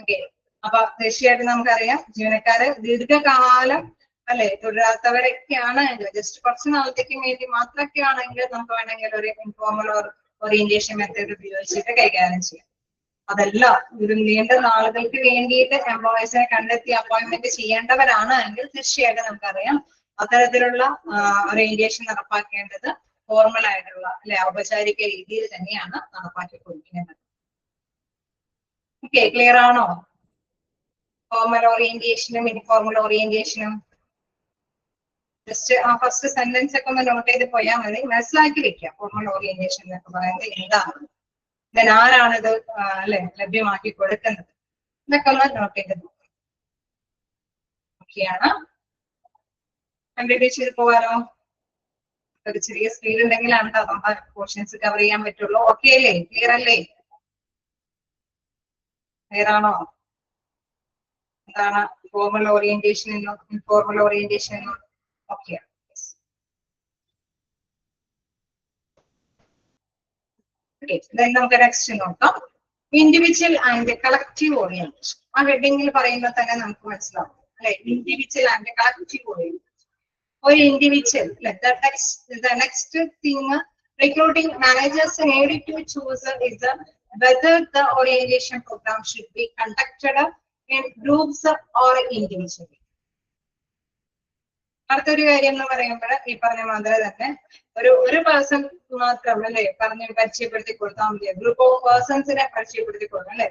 Okay. അപ്പൊ തീർച്ചയായിട്ടും നമുക്കറിയാം ജീവനക്കാര് ദീർഘകാലം അല്ലെ തുടരാത്തവരൊക്കെയാണ് എങ്കിൽ ജസ്റ്റ് കുറച്ച് നാളത്തേക്ക് വേണ്ടി മാത്രമൊക്കെ ആണെങ്കിൽ നമുക്ക് വേണമെങ്കിൽ ഒരു ഇൻഫോർമൽ ഓറിയന്റേഷൻ മെത്തേഡ് ഉപയോഗിച്ചിട്ട് കൈകാര്യം ചെയ്യാം. അതല്ല ഒരു നീണ്ട നാളുകൾക്ക് വേണ്ടിയിട്ട് എംപ്ലോയീസിനെ കണ്ടെത്തി അപ്പോയിന്റ്മെന്റ് ചെയ്യേണ്ടവരാണ് എങ്കിൽ തീർച്ചയായിട്ടും നമുക്കറിയാം അത്തരത്തിലുള്ള ഓറിയന്റേഷൻ നടപ്പാക്കേണ്ടത് ഫോർമൽ ആയിട്ടുള്ള അല്ലെ ഔപചാരിക രീതിയിൽ തന്നെയാണ് നടപ്പാക്കി കൊടുക്കേണ്ടത്. ഓക്കെ, ക്ലിയർ ആണോ? ഫോർമൽ ഓറിയന്റേഷനും ഇൻഫോർമൽ ഓറിയന്റേഷനും ജസ്റ്റ് ആ ഫസ്റ്റ് സെന്റൻസ് ഒക്കെ ഒന്ന് നോട്ട് ചെയ്ത് പോയാൽ മതി, മനസ്സിലാക്കി വെക്കാം. ഫോർമൽ ഓറിയന്റേഷൻ എന്നൊക്കെ പറയുന്നത് എന്താണ്, ദെൻ ആരാണിത് അല്ലെ ലഭ്യമാക്കി കൊടുക്കുന്നത് എന്നൊക്കെ ഒന്ന് നോട്ട് ചെയ്ത് നോക്കാം. ഓക്കെയാണ്, കംപ്ലീറ്റ് ചെയ്ത് പോകാനോ? ഒരു ചെറിയ സ്പീഡ് ഉണ്ടെങ്കിലാണ് നമ്മുടെ പോർഷൻസ് കവർ ചെയ്യാൻ പറ്റുള്ളൂ. ഓക്കെ അല്ലേ? ക്ലിയർ അല്ലേ? ക്ലിയർ ആണോ? എന്താണ് ഫോർമൽ ഓറിയന്റേഷൻ എന്നും ഇൻഫോർമൽ ഓറിയന്റേഷൻ എന്നും? ഓക്കെ. then നമുക്ക് നെക്സ്റ്റ് നോക്കാം. Individual and collective orientation. ആ ഹെഡിങ്ങിൽ പറയുമ്പോൾ തന്നെ നമുക്ക് മനസ്സിലാവും അല്ലെ, ഇൻഡിവിജ്വൽ ആൻഡ് കളക്റ്റീവ് ഓറിയന്റേഷൻ. ഒരു individual, the next thing recruiting managers need to choose is whether the orientation program should be conducted in groups or individually. അടുത്തൊരു കാര്യം എന്ന് പറയുമ്പോൾ ഈ പറഞ്ഞ മാതിരി തന്നെ ഒരു പേഴ്സൺ മാത്രം അല്ലെ പറഞ്ഞ് പരിചയപ്പെടുത്തി കൊടുത്താൽ മതി. ഗ്രൂപ്പ് ഓഫ് പേഴ്സൺസിനെ പരിചയപ്പെടുത്തി കൊടുക്കാം അല്ലെ.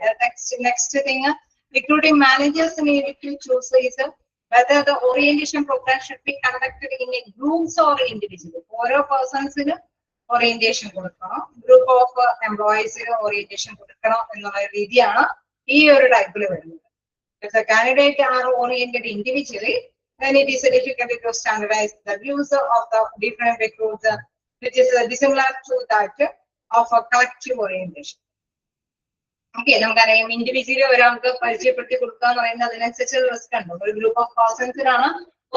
Next thing recruiting managers need to choose is whether the orientation program should be conducted in a groups or individually. ഓരോ പേഴ്സൺസിന് ഓറിയന്റേഷൻ കൊടുക്കണം, ഗ്രൂപ്പ് ഓഫ് എംപ്ലോയീസിന് ഓറിയന്റേഷൻ കൊടുക്കണം എന്നുള്ള രീതിയാണ് ഈ ഒരു ടൈപ്പിൽ വരുന്നത്. If the candidate are oriented individually, then it is difficult to standardize the views of the different recruits, which is dissimilar to that of a collective orientation. Okay, നമുക്കറിയാം individually ഒരാൾക്ക് പരിചയപ്പെടുത്തി കൊടുക്കുക എന്ന് പറയുന്നത് അതിനനുസരിച്ച് റിസ്ക് ഉണ്ട്. ഒരു ഗ്രൂപ്പ് ഓഫ് പേഴ്സൺസിനാണ്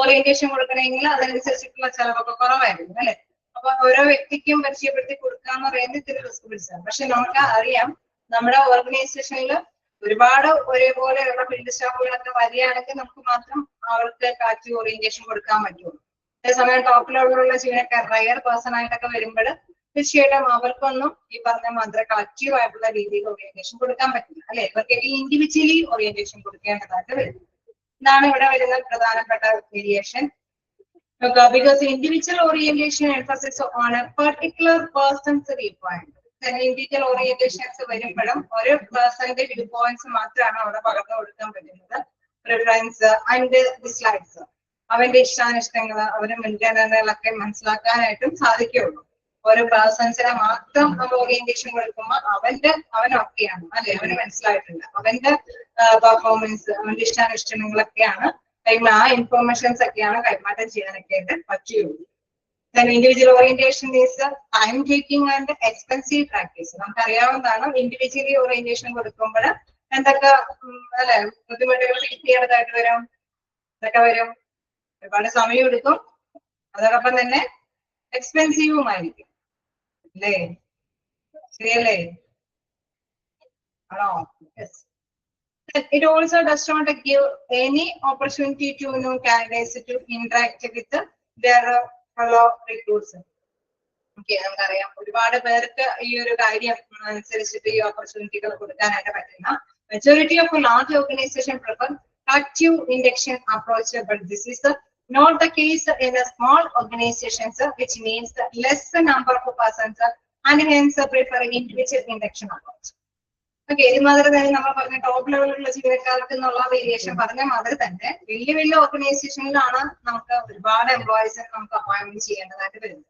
ഓറിയന്റേഷൻ കൊടുക്കണമെങ്കിൽ അതിനനുസരിച്ചിട്ടുള്ള ചെലവൊക്കെ കുറവായിരുന്നു അല്ലെ. അപ്പൊ ഓരോ വ്യക്തിക്കും പരിചയപ്പെടുത്തി കൊടുക്കുക എന്ന് പറയുന്നത് ഇത്തിരി റിസ്ക് പിടിച്ചതാണ്. പക്ഷെ നമുക്ക് അറിയാം നമ്മുടെ ഓർഗനൈസേഷനിൽ ഒരുപാട് ഒരേപോലെയുള്ള ഫീൽഡ് സ്റ്റാഫുകളൊക്കെ വരികയാണെങ്കിൽ നമുക്ക് മാത്രം അവർക്ക് കളക്റ്റീവ് ഓറിയന്റേഷൻ കൊടുക്കാൻ പറ്റുള്ളൂ. അതേസമയം ടോപ്പ് ലെവലിലുള്ള ജീവനക്കാർ റയർ പേഴ്സൺ ആയിട്ടൊക്കെ വരുമ്പോൾ തീർച്ചയായിട്ടും അവർക്കൊന്നും ഈ പറഞ്ഞ മാത്രം കളക്റ്റീവ് ആയിട്ടുള്ള രീതിയിൽ ഓറിയന്റേഷൻ കൊടുക്കാൻ പറ്റില്ല അല്ലെ. ഇവർക്ക് ഇൻഡിവിജ്വലി ഓറിയന്റേഷൻ കൊടുക്കേണ്ടതായിട്ട് വരും. ഇതാണ് ഇവിടെ വരുന്ന പ്രധാനപ്പെട്ട variation. Because individual orientation emphasis on a particular persons view point. Individual orientations വരുമ്പോഴും ഒരു പേഴ്സന്റെ വ്യൂ പോയിന്റ്സ് മാത്രമാണ് അവിടെ പകർന്നു കൊടുക്കാൻ പറ്റുന്നത്. പ്രിഫറൻസ് ആൻഡ് ഡിസ്ലൈക്സ്, അവന്റെ ഇഷ്ടാനിഷ്ടങ്ങൾ, അവരുടെ മുൻഗണനകളൊക്കെ മനസ്സിലാക്കാനായിട്ടും സാധിക്കുള്ളൂ. ഓരോ പേഴ്സൺസിനെ മാത്രം നമ്മൾ ഓറിയന്റേഷൻ കൊടുക്കുമ്പോൾ അവൻ ഒക്കെയാണ് അല്ലെ, അവന് മനസ്സിലായിട്ടുണ്ട് അവന്റെ പെർഫോമൻസ്, അവന്റെ ഇഷ്ടാനിഷ്ടങ്ങളൊക്കെയാണ് ആ ഇൻഫോർമേഷൻസ് ഒക്കെയാണ് കൈമാറ്റം ചെയ്യാനൊക്കെ ആയിട്ട് പറ്റുള്ളൂ. Individual orientation is time taking and expensive practice. നമുക്കറിയാവുന്നതാണ് ഇൻഡിവിജ്വലി ഓറിയന്റേഷൻ കൊടുക്കുമ്പോൾ എന്തൊക്കെ അല്ലെ ബുദ്ധിമുട്ടുകൾ ഫേസ് ചെയ്യേണ്ടതായിട്ട് വരും. ഇതൊക്കെ വരും, ഒരുപാട് സമയം എടുക്കും, അതോടൊപ്പം തന്നെ എക്സ്പെൻസീവുമായിരിക്കും അല്ലേ. ശരിയല്ലേ? ആണോ? It also does not give any opportunity to new candidates to interact with their fellow recruits. Okay, നമുക്കറിയാം ഒരുപാട് പേർക്ക് ഈ ഒരു കാര്യം അനുസരിച്ചിട്ട് ഈ ഓപ്പർച്യൂണിറ്റികൾ കൊടുക്കാനായിട്ട് പറ്റില്ല. Majority of large organisation prefer active induction approach, but this is not the case in a small organizations, which means the less number of persons and hence prefer individual induction approach. Okay, ഇത് മാതിരി തന്നെ നമ്മൾ പറഞ്ഞ top ലെവലിലുള്ള ജീവനക്കാർക്ക് എന്നുള്ള variation പറഞ്ഞ മാതിരി തന്നെ വലിയ വലിയ ഓർഗനൈസേഷനിലാണ് നമുക്ക് ഒരുപാട് എംപ്ലോയീസിനെ നമുക്ക് അപ്പോയിന്റ്മെന്റ് ചെയ്യേണ്ടതായിട്ട് വരുന്നത്.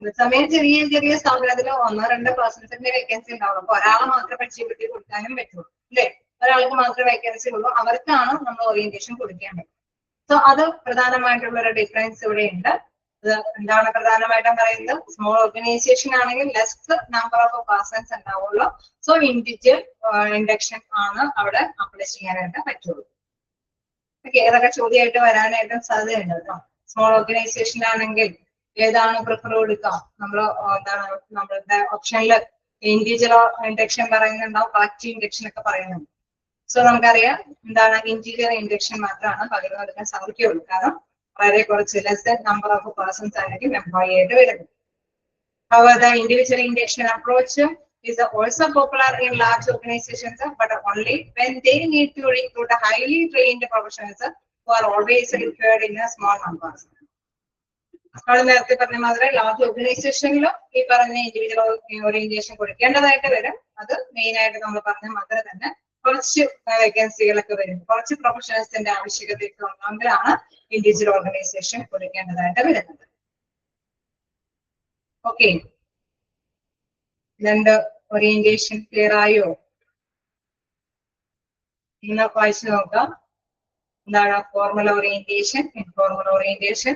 അതേസമയം ചെറിയ ചെറിയ സ്ഥാപനത്തിൽ 1-2 പേഴ്സൺസിന്റെ വേക്കൻസി ഉണ്ടാവും. അപ്പൊ ഒരാളെ മാത്രം പരിചയപ്പെടുത്തി കൊടുക്കാനും പറ്റുള്ളൂ അല്ലെ, ഒരാൾക്ക് മാത്രമേ വേക്കൻസി ഉള്ളൂ, അവർക്കാണ് നമ്മൾ ഓറിയന്റേഷൻ കൊടുക്കാൻ പറ്റും. സോ അത് പ്രധാനമായിട്ടുള്ള ഒരു ഡിഫറൻസ് ഇവിടെ ഉണ്ട്. അത് എന്താണ് പ്രധാനമായിട്ടും പറയുന്നത്, സ്മോൾ ഓർഗനൈസേഷൻ ആണെങ്കിൽ ലെസ് നമ്പർ ഓഫ് പേഴ്സൺസ് ഉണ്ടാവുള്ളൂ. സോ ഇൻഡിവിജ്വൽ ഇൻഡക്ഷൻ ആണ് അവിടെ അപ്ലൈ ചെയ്യാനായിട്ട് പറ്റുള്ളൂ. ഓക്കെ, ഏതൊക്കെ ചോദ്യമായിട്ട് വരാനായിട്ടും സാധ്യതയുണ്ട് കേട്ടോ. സ്മോൾ ഓർഗനൈസേഷൻ ആണെങ്കിൽ ഏതാണ് പ്രിഫർ കൊടുക്കുക, നമ്മൾ എന്താണ് നമ്മളുടെ ഓപ്ഷനിൽ ഇൻഡിവിജ്വൽ ഇൻഡക്ഷൻ പറയുന്നുണ്ടാവും, കളക്റ്റീവ് ഇൻഡക്ഷൻ ഒക്കെ പറയുന്നുണ്ട്. സോ നമുക്കറിയാം എന്താണ് ഇൻഡിവിജ്വൽ ഇൻഡക്ഷൻ മാത്രമാണ് പകർന്നു കൊടുക്കാൻ സാധിക്കുകയുള്ളൂ. കാരണം വളരെ കുറച്ച് ലെസ് നമ്പർ ഓഫ് പേഴ്സൺസ് ആയിരിക്കും എംപ്ലോയി ആയിട്ട് വരുന്നത്. However, the individual induction approach is also popular in large organizations, but only when they need to recruit highly trained professionals who are always required in a small numbers. നേരത്തെ പറഞ്ഞ മാതിരി large ഓർഗനൈസേഷനിലും ഈ പറഞ്ഞ individual orientation കൊടുക്കേണ്ടതായിട്ട് വരും. അത് main ആയിട്ട് നമ്മൾ പറഞ്ഞ മാതിരി തന്നെ കുറച്ച് വേക്കൻസികളൊക്കെ വരും, കുറച്ച് പ്രൊഫഷണൽസിന്റെ ആവശ്യകതയൊക്കെ ഉണ്ടെങ്കിലാണ് ഇൻഡിവിജ്വൽ ഓർഗനൈസേഷൻ കൊടുക്കേണ്ടതായിട്ട് വരുന്നത്. ഓക്കെ, രണ്ട് ഓറിയന്റേഷൻ ക്ലിയർ ആയോ? ഇന്ന് വായിച്ചു നോക്കാം. എന്താണ് formal orientation, informal orientation,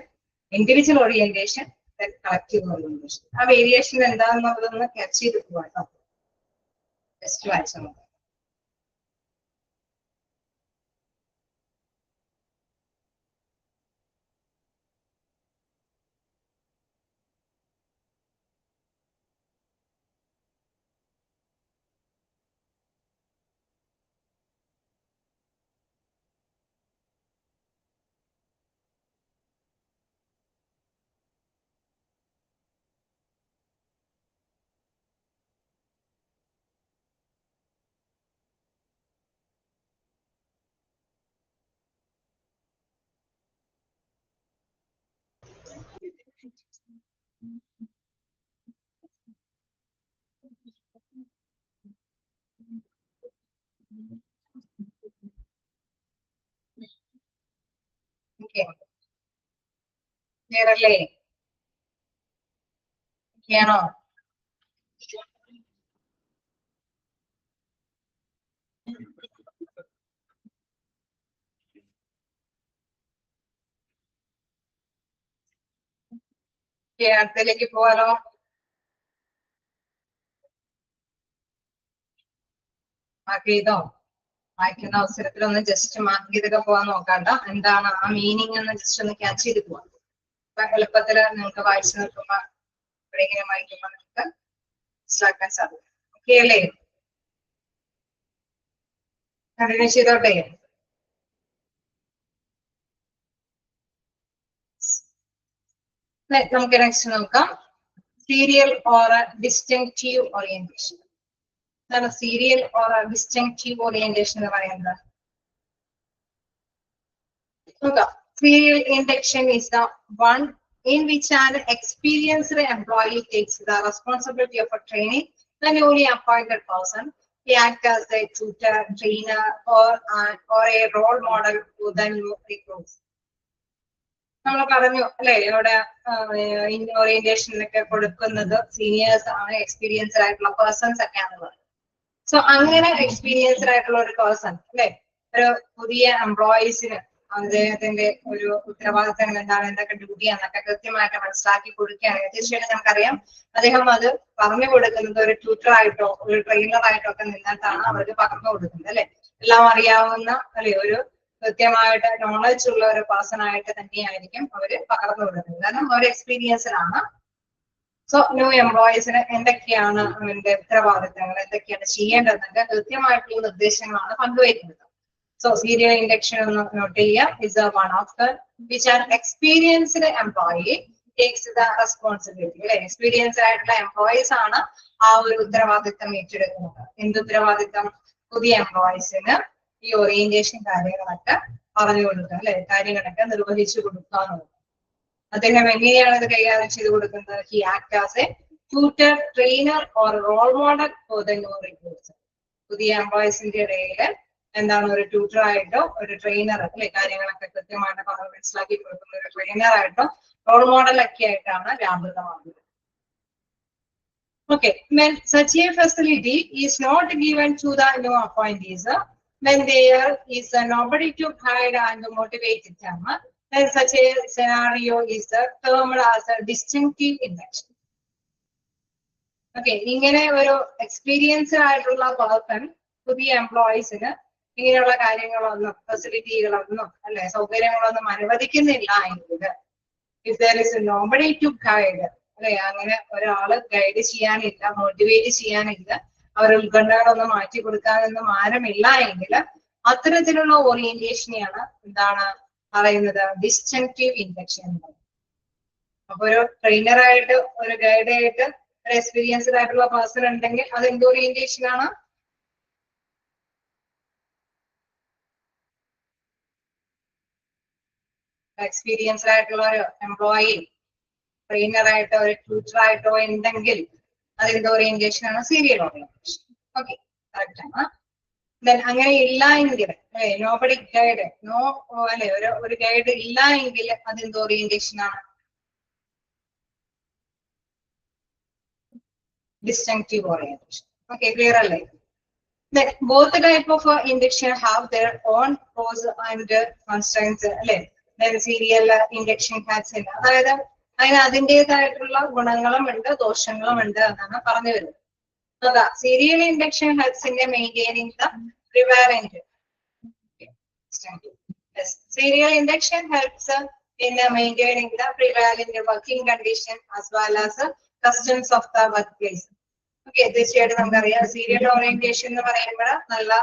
individual orientation, collective orientation. ആ വേരിയേഷൻ എന്താണെന്നുള്ളതൊന്ന് ക്യാച്ച് ചെയ്ത് പോകാം. ജസ്റ്റ് വായിച്ചു നോക്കാം. Clear അല്ലേ? ആണോ? അടുത്തതിലേക്ക് പോവാലോ. മാർക്ക് ചെയ്തോ? വായിക്കുന്ന അവസരത്തിൽ ഒന്ന് ജസ്റ്റ് മാർക്ക് ചെയ്തൊക്കെ പോകാൻ നോക്കണ്ട. എന്താണ് ആ മീനിങ് എന്ന് ജസ്റ്റ് ഒന്ന് ക്യാച്ച് ചെയ്ത് പോവാം. അപ്പൊ എളുപ്പത്തിൽ നിങ്ങൾക്ക് വായിച്ചു നിൽക്കുമ്പോ എവിടെയെങ്കിലും വായിക്കുമ്പോ നിങ്ങൾക്ക് മനസ്സിലാക്കാൻ സാധിക്കും. ഓക്കെ അല്ലേ? കണ്ടിന്യൂ ചെയ്തോട്ടെ. നമുക്ക് നെക്സ്റ്റ് നോക്കാം. Serial or distinctive orientation. എന്താണ് സീരിയൽ ഓർ ഡിസ്റ്റിങ്ക്റ്റീവ് ഓറിയന്റേഷൻ എന്ന് പറയുന്നത്? നോക്കാം. Serial induction is the one in which an experienced employee takes the responsibility of training the newly appointed person. He acts as a tutor, trainer, or a role model to the new recruits. നമ്മൾ പറഞ്ഞു അല്ലെ, ഇവിടെ ഓറിയന്റേഷനിലൊക്കെ കൊടുക്കുന്നത് seniors ആണ്, experienced ആയിട്ടുള്ള persons ഒക്കെ ആണെന്നുള്ളത്. So അങ്ങനെ എക്സ്പീരിയൻസ്ഡ് ആയിട്ടുള്ള ഒരു പേഴ്സൺ അല്ലെ, ഒരു പുതിയ എംപ്ലോയീസിന് അദ്ദേഹത്തിന്റെ ഒരു ഉത്തരവാദിത്തങ്ങൾ എന്താണ്, എന്തൊക്കെ ഡ്യൂട്ടി എന്നൊക്കെ കൃത്യമായിട്ട് മനസ്സിലാക്കി കൊടുക്കുകയാണെങ്കിൽ തീർച്ചയായിട്ടും നമുക്കറിയാം അദ്ദേഹം അത് പറഞ്ഞു കൊടുക്കുന്നത് ഒരു ട്യൂട്ടറായിട്ടോ ഒരു ട്രെയിനറായിട്ടോ ഒക്കെ നിന്നിട്ടാണ് അവർക്ക് പകർന്നു കൊടുക്കുന്നത് അല്ലെ. എല്ലാം അറിയാവുന്ന അല്ലെ, ഒരു കൃത്യമായിട്ട് നോളജ് ഉള്ള ഒരു പേഴ്സൺ ആയിട്ട് തന്നെയായിരിക്കും അവര് പകർന്നു കൊടുക്കുന്നത്, കാരണം അവർ എക്സ്പീരിയൻസ്ഡ്. സോ ന്യൂ എംപ്ലോയീസിന് എന്തൊക്കെയാണ് അവന്റെ ഉത്തരവാദിത്തങ്ങൾ, എന്തൊക്കെയാണ് ചെയ്യേണ്ടതെന്നൊക്കെ കൃത്യമായിട്ടുള്ള നിർദ്ദേശങ്ങളാണ് പങ്കുവയ്ക്കുന്നത്. So serial induction note here is a one of the which an experienced employee takes the responsibility. Experienced ആയിട്ടുള്ള employees ആണ് ആ ഒരു ഉത്തരവാദിത്തം ഏറ്റെടുക്കുന്നത്. എന്ത് ഉത്തരവാദിത്തം? പുതിയ എംപ്ലോയീസിന് ഈ ഓറിയന്റേഷൻ കാര്യങ്ങളൊക്കെ പറഞ്ഞു കൊടുക്കുക അല്ലെ, കാര്യങ്ങളൊക്കെ നിർവഹിച്ചു കൊടുക്കുക എന്നുള്ളത്. അദ്ദേഹം എങ്ങനെയാണ് ഇത് കൈകാര്യം ചെയ്ത് കൊടുക്കുന്നത്? He acts as a tutor, trainer or role model for the new recruits. പുതിയ എംപ്ലോയീസിന്റെ ഇടയിൽ എന്താണ് ഒരു ട്യൂട്ടർ ആയിട്ടോ ഒരു ട്രെയിനർ അല്ലെ, കാര്യങ്ങളൊക്കെ കൃത്യമായിട്ട് പറഞ്ഞ് മനസ്സിലാക്കി കൊടുക്കുന്ന ഒരു ട്രെയിനർ ആയിട്ടോ റോൾ മോഡൽ ഒക്കെ ആയിട്ടാണ് വ്യാപൃതമാകുന്നത്. Okay, when such a facility is not given to the new appointees, when there is nobody to guide and motivate them, then such a scenario is termed as a distinctive induction. Okay, ഇങ്ങനെ ഒരു experienced ആയിട്ടുള്ള person പുതിയ എംപ്ലോയീസിന് ഇങ്ങനെയുള്ള കാര്യങ്ങളൊന്നും ഫെസിലിറ്റികളൊന്നും അല്ലെ, സൗകര്യങ്ങളൊന്നും അനുവദിക്കുന്നില്ല എങ്കിൽ, if there is nobody to guide അല്ലെ, അങ്ങനെ ഒരാള് ഗൈഡ് ചെയ്യാനില്ല, മോട്ടിവേറ്റ് ചെയ്യാനില്ല, അവർ ഉത്കണ്ഠകളൊന്നും മാറ്റി കൊടുക്കാനൊന്നും ആരുമില്ല എങ്കിൽ അത്തരത്തിലുള്ള ഓറിയന്റേഷനെയാണ് എന്താണ് പറയുന്നത്? Distinctive induction. അപ്പൊ ഒരു ട്രെയിനറായിട്ട് ഒരു ഗൈഡായിട്ട് ഒരു എക്സ്പീരിയൻസ്ഡ് ആയിട്ടുള്ള പേഴ്സൺ ഉണ്ടെങ്കിൽ അത് എന്ത് ഓറിയന്റേഷൻ ആണ്? എക്സ്പീരിയൻസ്ഡ് ആയിട്ടുള്ള ഒരു എംപ്ലോയി ട്രെയിനറായിട്ടോ ഒരു ട്യൂട്ടറായിട്ടോ ഉണ്ടെങ്കിൽ അതിന്റെ ഓറിയന്റേഷൻ ആണ് സീരിയൽ ഓറിയന്റേഷൻ. ഓക്കെ, കറക്റ്റ് ആണ്. ദെൻ അങ്ങനെ ഇല്ല എങ്കിൽ അല്ലെ, നോബഡി ഗൈഡ്, നോ അല്ലെ, ഒരു ഗൈഡ് ഇല്ല എങ്കിൽ അതിന്റെ ഓറിയന്റേഷൻ ആണ് ഡിസ്റ്റിങ്ക്റ്റീവ് ഓറിയന്റേഷൻ. ഓക്കെ, ക്ലിയർ അല്ലേ? Then both type of induction have their own pros and constraints അല്ലെ. സീരിയൽ ഇൻഡക്ഷൻ ഹാസ് അതായത് അതിന് അതിൻ്റെതായിട്ടുള്ള ഗുണങ്ങളും ഉണ്ട് ദോഷങ്ങളും ഉണ്ട് എന്നാണ് പറഞ്ഞു വരുന്നത്. അതാ സീരിയൽ ഇൻഡക്ഷൻ ഹെൽപ്സിന്റെ maintaining the prevalent. Serial induction helps in maintaining the prevalent working condition as well as customs of the workplace. Okay, തീർച്ചയായിട്ടും നമുക്കറിയാം സീരിയൽ ഓറിയന്റേഷൻ എന്ന് പറയുമ്പോൾ നല്ല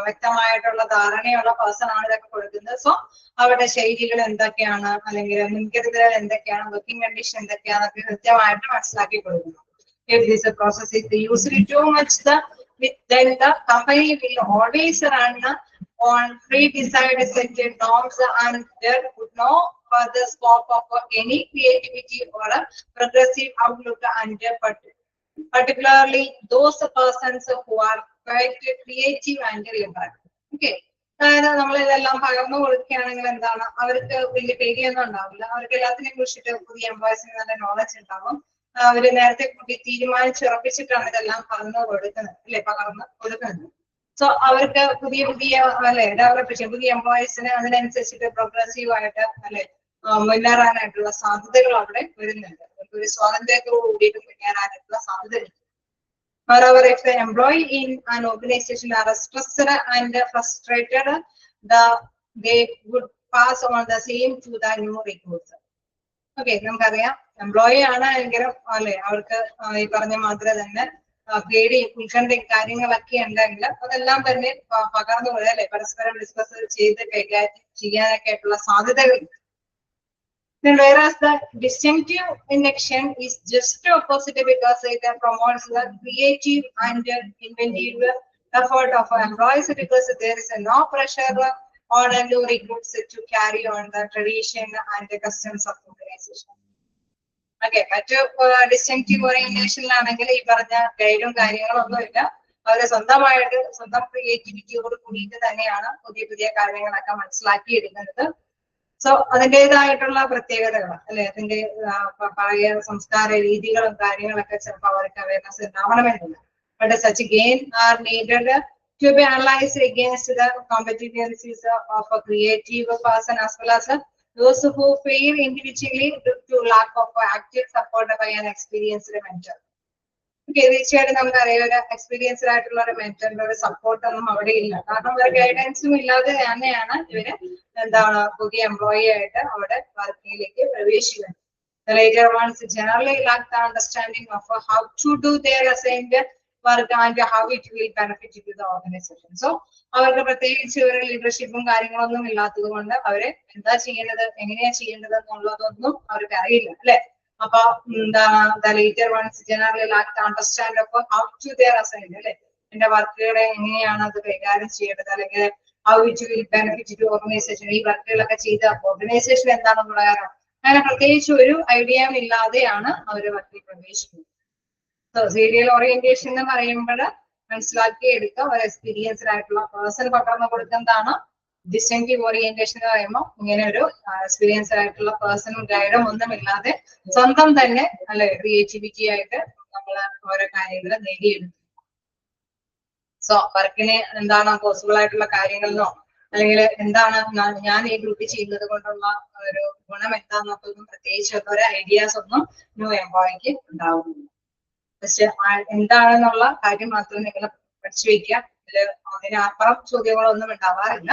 വ്യക്തമായിട്ടുള്ള ധാരണയുള്ള പേഴ്സൺ ആണ് ഇതൊക്കെ കൊടുക്കുന്നത്. സോ അവരുടെ ശൈലികൾ എന്തൊക്കെയാണ്, അല്ലെങ്കിൽ മുൻകരുതലുകൾ എന്തൊക്കെയാണ്, വർക്കിംഗ് കണ്ടീഷൻ എന്തൊക്കെയാണെന്നൊക്കെ കൃത്യമായിട്ട് മനസ്സിലാക്കി കൊടുക്കുന്നു. If this process is usually too much, then the company will always run on pre-decided set norms and there would no further scope of any creativity or a progressive outlook, and particularly those persons who are quite creative and liberal. Okay, അതായത് നമ്മൾ ഇതെല്ലാം പകർന്നു കൊടുക്കുകയാണെങ്കിൽ എന്താണ് അവർക്ക് വലിയ പേടിയൊന്നും ഉണ്ടാവില്ല. അവർക്ക് എല്ലാത്തിനെയും കുറിച്ചിട്ട് പുതിയ എംപ്ലോയീസിന് നല്ല നോളജ് ഉണ്ടാവും. അവര് നേരത്തെ കൂട്ടി തീരുമാനിച്ചുറപ്പിച്ചിട്ടാണ് ഇതെല്ലാം പകർന്നു കൊടുക്കുന്നത്, അല്ലെ, പകർന്നു കൊടുക്കുന്നത്. സോ അവർക്ക് പുതിയ പുതിയ അല്ലെ ഡെവലപ്പ് ചെയ്യാൻ പുതിയ എംപ്ലോയീസിന് അതിനനുസരിച്ചിട്ട് പ്രോഗ്രസീവ് ആയിട്ട് അല്ലെ മുന്നേറാനായിട്ടുള്ള സാധ്യതകൾ അവിടെ വരുന്നുണ്ട്. ഒരു സ്വാതന്ത്ര്യത്തോടു കൂടിയിട്ട് മുന്നേറാനായിട്ടുള്ള സാധ്യതയുണ്ട്. However, if the employee in an organization are stressed and frustrated, they would pass on the same to the new recruits. Okay, നമുക്കറിയാം എംപ്ലോയി ആണ് എങ്കിലും അല്ലെ അവർക്ക് ഈ പറഞ്ഞ മാത്രമേ തന്നെ പേടിയും ഉത്കണ്ഠയും കാര്യങ്ങളൊക്കെ ഉണ്ടെങ്കിൽ അതെല്ലാം തന്നെ പകർന്നു പോയത് അല്ലെ പരസ്പരം ഡിസ്കസ് ചെയ്ത് കൈകാര്യം ചെയ്യാനൊക്കെ ആയിട്ടുള്ള സാധ്യതകളുണ്ട്. Then whereas the distinctive induction is just opposite because it promotes the creative and inventive effort of employees because there is no pressure on a new recruits to carry on the tradition and the customs of organization. Okay, മറ്റു distinctive ഓറിയന്റേഷനിലാണെങ്കിൽ ഈ പറഞ്ഞ ഗൈഡും കാര്യങ്ങളൊന്നും ഇല്ല. അവരെ സ്വന്തമായിട്ട് സ്വന്തം ക്രിയേറ്റിവിറ്റിയോട് കൂടിയിട്ട് തന്നെയാണ് പുതിയ പുതിയ കാര്യങ്ങളൊക്കെ മനസ്സിലാക്കി എടുക്കുന്നത്. സോ അതിൻ്റെതായിട്ടുള്ള പ്രത്യേകതകൾ അല്ലെ അതിന്റെ പഴയ സംസ്കാര രീതികളും കാര്യങ്ങളൊക്കെ ചിലപ്പോൾ അവർക്ക് അവയർനെസ് ഉണ്ടാവണമെന്നില്ല. But such gain are needed to be analyzed against the competencies of a creative person as well as those who fail individually due to lack of active support by an experienced mentor. തീർച്ചയായിട്ടും നമുക്കറിയാം ഒരു experienced ആയിട്ടുള്ള ഒരു മെന്ററിന്റെ ഒരു support ഒന്നും അവിടെ ഇല്ല. കാരണം ഒരു ഗൈഡൻസും ഇല്ലാതെ തന്നെയാണ് ഇവര് എന്താണ് പുതിയ എംപ്ലോയി ആയിട്ട് അവിടെ വർക്കിലേക്ക് പ്രവേശിക്കുന്നത്. The later ones generally lack the understanding of how to do their assigned work and how it will benefit to the organization. So അവർക്ക് പ്രത്യേകിച്ച് ഒരു ലീഡർഷിപ്പും കാര്യങ്ങളൊന്നും ഇല്ലാത്തത് കൊണ്ട് അവര് എന്താ ചെയ്യേണ്ടത് എങ്ങനെയാ ചെയ്യേണ്ടത് എന്നുള്ളതൊന്നും അവർക്ക് അറിയില്ല അല്ലെ. അപ്പൊ എന്താണ് the later ones generally lack the understanding of how to their assigned അല്ലെ എന്റെ വർക്കുകളെ എങ്ങനെയാണ് അത് കൈകാര്യം ചെയ്യേണ്ടത് അല്ലെങ്കിൽ how it will benefit to organization ഈ വർക്കുകളൊക്കെ ചെയ്ത ഓർഗനൈസേഷൻ എന്താണെന്നുള്ള കാര്യം അങ്ങനെ പ്രത്യേകിച്ച് ഒരു ഐഡിയയും ഇല്ലാതെയാണ് അവർ വർക്കിൽ പ്രവേശിക്കുന്നത്. സീരിയൽ ഓറിയന്റേഷൻ എന്ന് പറയുമ്പോൾ മനസ്സിലാക്കി എടുക്കുക ഒരു എക്സ്പീരിയൻസ്ഡ് ആയിട്ടുള്ള പേഴ്സൺ പകർന്നു കൊടുക്കുന്നതാണ്. ഡിസ്റ്റിങ്റ്റീവ് ഓറിയന്റേഷൻ എന്ന് പറയുമ്പോൾ ഇങ്ങനെ ഒരു എക്സ്പീരിയൻസ്ഡ് ആയിട്ടുള്ള പേഴ്സണും ഗൈഡും ഒന്നുമില്ലാതെ സ്വന്തം തന്നെ അല്ലെ ക്രിയേറ്റിവിറ്റി ആയിട്ട് നമ്മൾ ഓരോ കാര്യങ്ങൾ നേടിയെടുക്കും. സോ വർക്കിന് എന്താണ് പോസിബിൾ ആയിട്ടുള്ള കാര്യങ്ങളെന്നോ അല്ലെങ്കിൽ എന്താണ് ഞാൻ ഈ ഡ്യൂട്ടി ചെയ്യുന്നത് കൊണ്ടുള്ള ഒരു ഗുണം എന്താണെന്നൊന്നും പ്രത്യേകിച്ച് ഒരു ഐഡിയാസ് ഒന്നും ന്യൂ എംപ്ലോയിക്ക് ഉണ്ടാവുന്നില്ല. പക്ഷെ എന്താണെന്നുള്ള കാര്യം മാത്രം നിങ്ങൾ പഠിച്ചു വയ്ക്കുക. അതിനപ്പുറം ചോദ്യങ്ങളൊന്നും ഉണ്ടാവാറില്ല.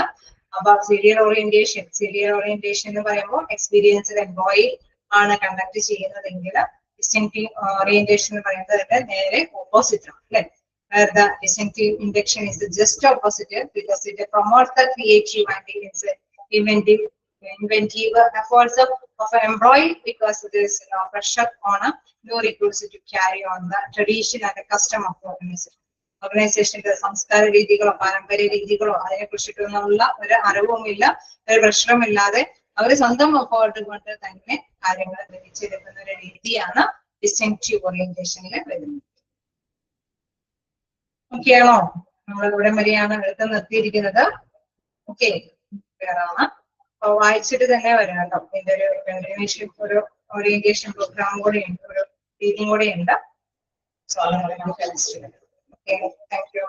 അപ്പൊ സീരിയൽ ഓറിയന്റേഷൻ എന്ന് പറയുമ്പോൾ എക്സ്പീരിയൻസ്ഡ് എംപ്ലോയി ആണ് കണ്ടക്ട് ചെയ്യുന്നതെങ്കിൽ ഡിസ്റ്റിങ്റ്റീവ് ഓറിയന്റേഷൻ എന്ന് പറയുന്നത് നേരെ ഓപ്പോസിറ്റ് ആണ് അല്ലെ. The distinctive induction is just opposite because it promotes the creative and inventive efforts of an employee because there is no pressure on a new recruits to carry on the tradition and the custom of the organization. ഓർഗനൈസേഷന്റെ സംസ്കാര രീതികളോ പാരമ്പര്യ രീതികളോ അതിനെ കുറിച്ചിട്ടൊന്നുള്ള ഒരു അറിവുമില്ല, ഒരു പ്രശ്നമില്ലാതെ അവർ സ്വന്തം effort കൊണ്ട് തന്നെ കാര്യങ്ങൾ ഗ്രഹിച്ചെടുക്കുന്ന ഒരു രീതിയാണ് ഡിസ്റ്റിങ്റ്റീവ് ഓറിയന്റേഷനിൽ വരുന്നത്. ഓക്കെയാണോ? നമ്മൾ ഇവിടെ വരെയാണ് എടുത്ത് നിർത്തിയിരിക്കുന്നത്. ഓക്കെ, ക്ലിയറാണ്. അപ്പൊ വായിച്ചിട്ട് തന്നെ വരാം കേട്ടോ. ഇതിന്റെ ഒരു കണ്ടിന്യൂഷൻ ഒരു ഓറിയന്റേഷൻ പ്രോഗ്രാം കൂടെ ഉണ്ട്, ഒരു രീതിയും കൂടെ ഉണ്ട്. സോ അത് നമുക്ക് ഓക്കെ, താങ്ക് യു.